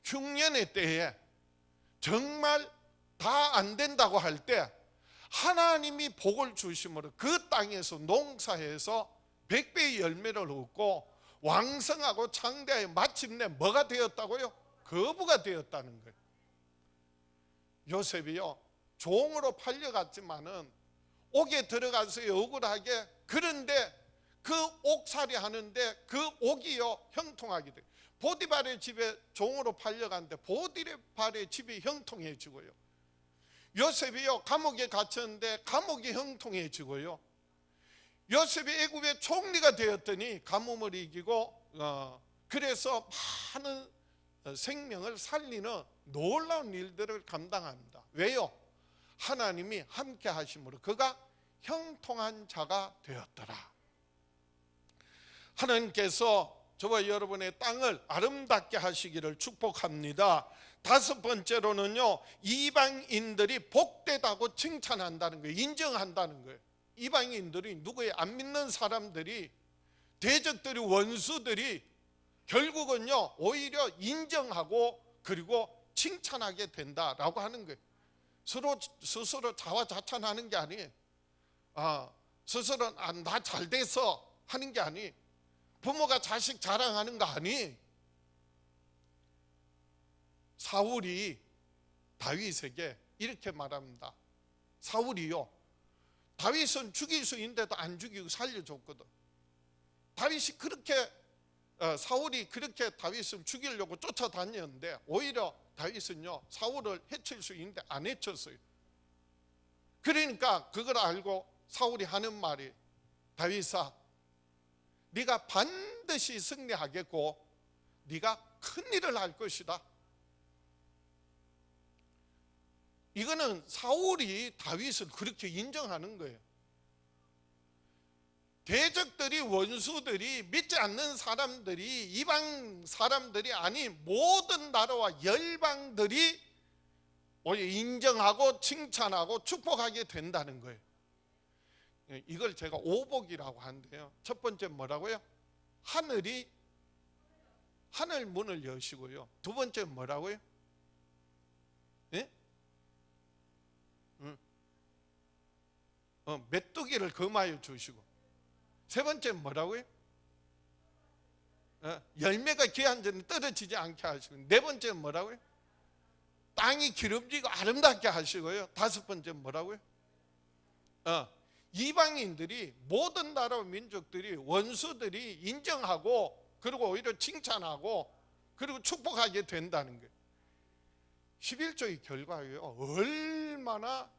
흉년의 때에 정말 다 안 된다고 할 때 하나님이 복을 주심으로 그 땅에서 농사해서 100배의 열매를 얻고 왕성하고 창대하여 마침내 뭐가 되었다고요? 거부가 되었다는 거예요. 요셉이요 종으로 팔려갔지만은 옥에 들어가서 억울하게, 그런데 그 옥살이 하는데 그 옥이요 형통하게 돼요. 보디발의 집에 종으로 팔려갔는데 보디발의 집이 형통해지고요, 요셉이요 감옥에 갇혔는데 감옥이 형통해지고요, 요셉이 애굽의 총리가 되었더니 가뭄을 이기고 그래서 많은 생명을 살리는 놀라운 일들을 감당합니다. 왜요? 하나님이 함께 하심으로 그가 형통한 자가 되었더라. 하나님께서 저와 여러분의 땅을 아름답게 하시기를 축복합니다. 다섯 번째로는요, 이방인들이 복되다고 칭찬한다는 거예요. 인정한다는 거예요. 이방인들이 누구예요? 안 믿는 사람들이, 대적들이, 원수들이 결국은요 오히려 인정하고 그리고 칭찬하게 된다라고 하는 거예요. 스스로 자화자찬하는 게 아니에요. 스스로 나 잘 돼서 하는 게 아니에요. 부모가 자식 자랑하는 거 아니에요. 사울이 다윗에게 이렇게 말합니다. 사울이요, 다윗은 죽일 수 있는데도 안 죽이고 살려줬거든. 다윗이 그렇게 사울이 그렇게 다윗을 죽이려고 쫓아다녔는데 오히려 다윗은요 사울을 해칠 수 있는데 안 해쳤어요. 그러니까 그걸 알고 사울이 하는 말이, 다윗아, 네가 반드시 승리하겠고 네가 큰 일을 할 것이다. 이거는 사울이 다윗을 그렇게 인정하는 거예요. 대적들이, 원수들이, 믿지 않는 사람들이, 이방 사람들이 아닌 모든 나라와 열방들이 오히려 인정하고 칭찬하고 축복하게 된다는 거예요. 이걸 제가 오복이라고 하는데요, 첫 번째 뭐라고요? 하늘 문을 여시고요. 두 번째 뭐라고요? 예? 메뚜기를 금하여 주시고, 세 번째 뭐라고요? 열매가 귀한 자는 떨어지지 않게 하시고, 네 번째 뭐라고요? 땅이 기름지고 아름답게 하시고요. 다섯 번째 뭐라고요? 이방인들이, 모든 나라 민족들이, 원수들이 인정하고 그리고 오히려 칭찬하고 그리고 축복하게 된다는 거예요. 11조의 결과예요. 얼마나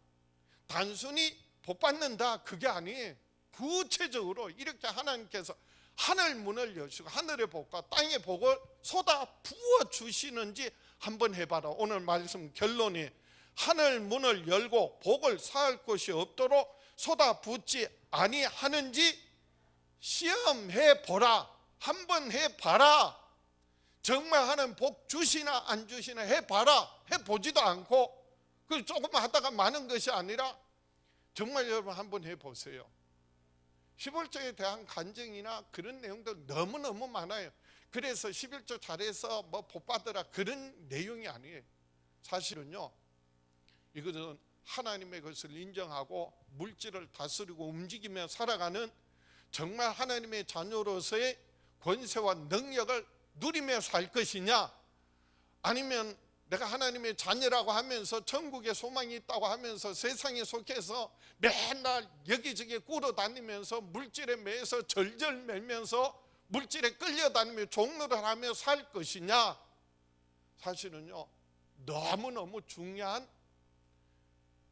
단순히 복 받는다 그게 아니에요. 구체적으로 이렇게 하나님께서 하늘 문을 여시고 하늘의 복과 땅의 복을 쏟아 부어 주시는지 한번 해봐라. 오늘 말씀 결론이, 하늘 문을 열고 복을 쌓을 곳이 없도록 쏟아 붓지 아니하는지 시험해 보라. 한번 해봐라. 정말 하나님 복 주시나 안 주시나 해봐라. 해보지도 않고 그 조금 하다가 마는 것이 아니라 정말 여러분 한번 해보세요. 11조에 대한 간증이나 그런 내용들 너무너무 많아요. 그래서 11조 잘해서 뭐 복 받으라 그런 내용이 아니에요. 사실은요, 이것은 하나님의 것을 인정하고 물질을 다스리고 움직이며 살아가는 정말 하나님의 자녀로서의 권세와 능력을 누리며 살 것이냐, 아니면 내가 하나님의 자녀라고 하면서 천국에 소망이 있다고 하면서 세상에 속해서 맨날 여기저기 꿇어다니면서 물질에 매여서 절절 매면서 물질에 끌려다니며 종로를 하며 살 것이냐. 사실은요 너무너무 중요한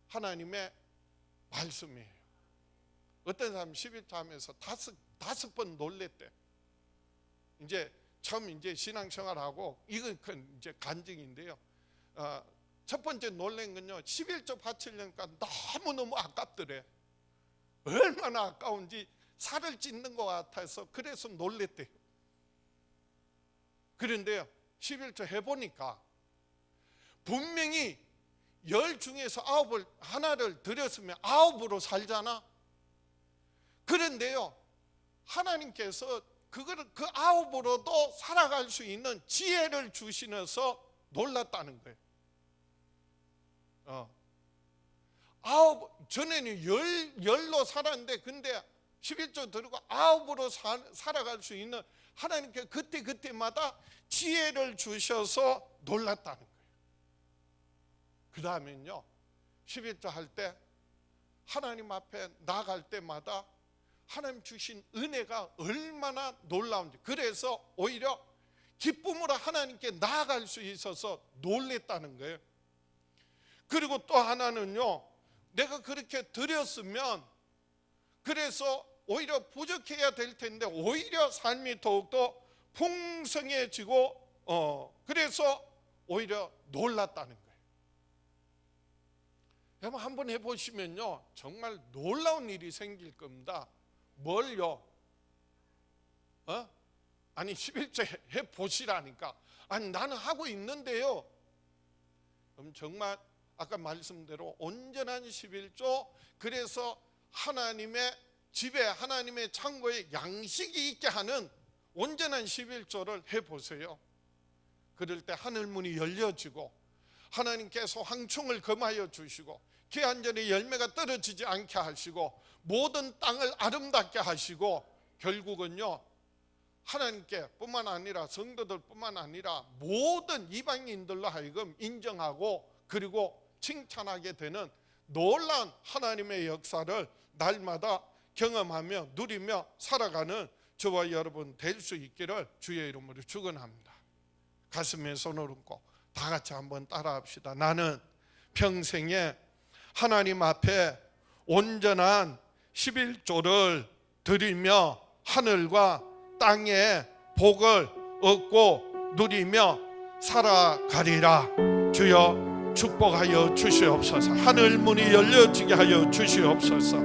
하나님의 말씀이에요. 어떤 사람 11조 하면서 다섯 번 놀랬대. 이제 처음 이제 신앙생활하고, 이건 이제 간증인데요. 첫 번째 놀란 건요, 11조 바치려니까 너무너무 아깝더래. 얼마나 아까운지 살을 찢는 것 같아서 그래서 놀랬대요. 그런데요 11조 해보니까 분명히 10 중에서 하나를 드렸으면 9으로 살잖아. 그런데요 하나님께서 그 9으로도 살아갈 수 있는 지혜를 주시면서 놀랐다는 거예요. 전에는 10로 살았는데 근데 11조 들고 9으로 살아갈 수 있는 하나님께 그때마다 지혜를 주셔서 놀랐다는 거예요. 그 다음엔요 11조 할 때 하나님 앞에 나아갈 때마다 하나님 주신 은혜가 얼마나 놀라운지, 그래서 오히려 기쁨으로 하나님께 나아갈 수 있어서 놀랬다는 거예요. 그리고 또 하나는요, 내가 그렇게 드렸으면 그래서 오히려 부족해야 될 텐데 오히려 삶이 더욱더 풍성해지고 그래서 오히려 놀랐다는 거예요. 여러분 한번 해보시면요 정말 놀라운 일이 생길 겁니다. 뭘요? 아니 11조 해보시라니까. 아니 나는 하고 있는데요. 그럼 정말 아까 말씀대로 온전한 11조, 그래서 하나님의 집에 하나님의 창고에 양식이 있게 하는 온전한 11조를 해보세요. 그럴 때 하늘문이 열려지고 하나님께서 황충을 금하여 주시고 기한전에 열매가 떨어지지 않게 하시고 모든 땅을 아름답게 하시고 결국은요 하나님께 뿐만 아니라 성도들 뿐만 아니라 모든 이방인들로 하여금 인정하고 그리고 칭찬하게 되는 놀라운 하나님의 역사를 날마다 경험하며 누리며 살아가는 저와 여러분 될 수 있기를 주의 이름으로 축원합니다. 가슴에 손을 얹고 다 같이 한번 따라합시다. 나는 평생에 하나님 앞에 온전한 11조를 드리며 하늘과 땅의 복을 얻고 누리며 살아가리라. 주여 축복하여 주시옵소서. 하늘 문이 열려지게 하여 주시옵소서.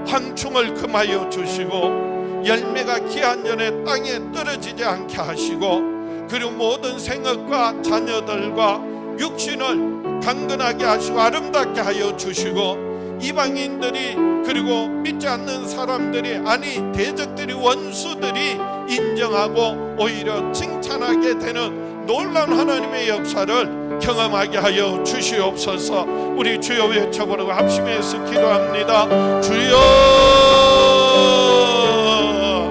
황충을 금하여 주시고 열매가 기한 전에 땅에 떨어지지 않게 하시고 그리고 모든 생업과 자녀들과 육신을 강건하게 하시고 아름답게 하여 주시고 이방인들이 그리고 믿지 않는 사람들이 아니 대적들이 원수들이 인정하고 오히려 칭찬하게 되는 놀라운 하나님의 역사를 경험하게 하여 주시옵소서. 우리 주여 외쳐보라고 합심해서 기도합니다. 주여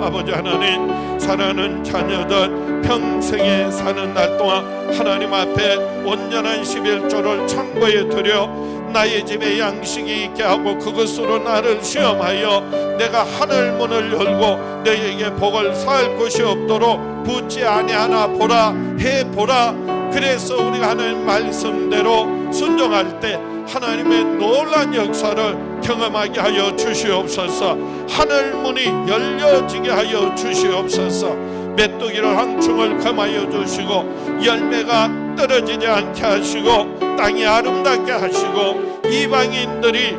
아버지 하나님, 사랑하는 자녀들 평생에 사는 날 동안 하나님 앞에 온전한 11조를 창고에 들여 나의 집에 양식이 있게 하고 그것으로 나를 시험하여 내가 하늘 문을 열고 너에게 복을 쌓을 곳이 없도록 붙지 아니하나 보라 해보라. 그래서 우리가 하나님 말씀대로 순종할 때 하나님의 놀라운 역사를 경험하게 하여 주시옵소서. 하늘 문이 열려지게 하여 주시옵소서. 메뚜기를 황충을 금하여 주시고 열매가 떨어지지 않게 하시고 땅이 아름답게 하시고 이방인들이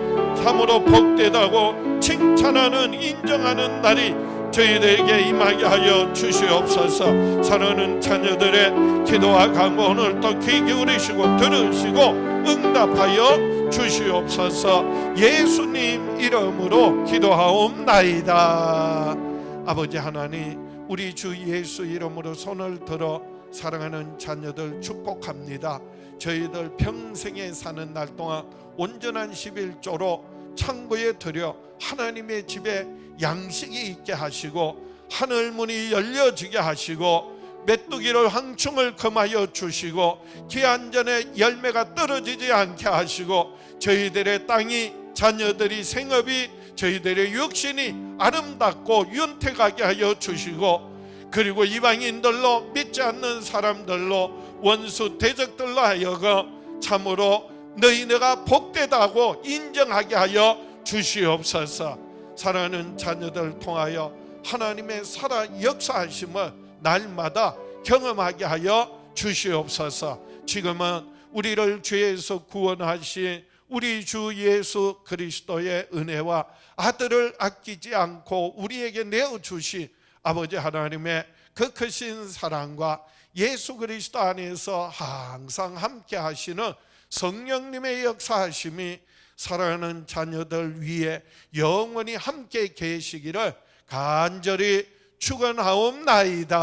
참으로 복되다고 칭찬하는 인정하는 날이 저희들에게 임하게 하여 주시옵소서. 사랑하는 자녀들의 기도와 간구 오늘도 귀 기울이시고 들으시고 응답하여 주시옵소서. 예수님 이름으로 기도하옵나이다. 아버지 하나님, 우리 주 예수 이름으로 손을 들어 사랑하는 자녀들 축복합니다. 저희들 평생에 사는 날 동안 온전한 11조로 창고에 들여 하나님의 집에 양식이 있게 하시고 하늘 문이 열려지게 하시고 메뚜기를 황충을 금하여 주시고 기한 전에 열매가 떨어지지 않게 하시고 저희들의 땅이 자녀들이 생업이 저희들의 육신이 아름답고 윤택하게 하여 주시고 그리고 이방인들로 믿지 않는 사람들로 원수 대적들로 하여금 참으로 너희네가 복되다고 인정하게 하여 주시옵소서. 사랑하는 자녀들 통하여 하나님의 살아 역사하심을 날마다 경험하게 하여 주시옵소서. 지금은 우리를 죄에서 구원하신 우리 주 예수 그리스도의 은혜와 아들을 아끼지 않고 우리에게 내어주신 아버지 하나님의 그 크신 사랑과 예수 그리스도 안에서 항상 함께 하시는 성령님의 역사하심이 사랑하는 자녀들 위에 영원히 함께 계시기를 간절히 축원하옵나이다.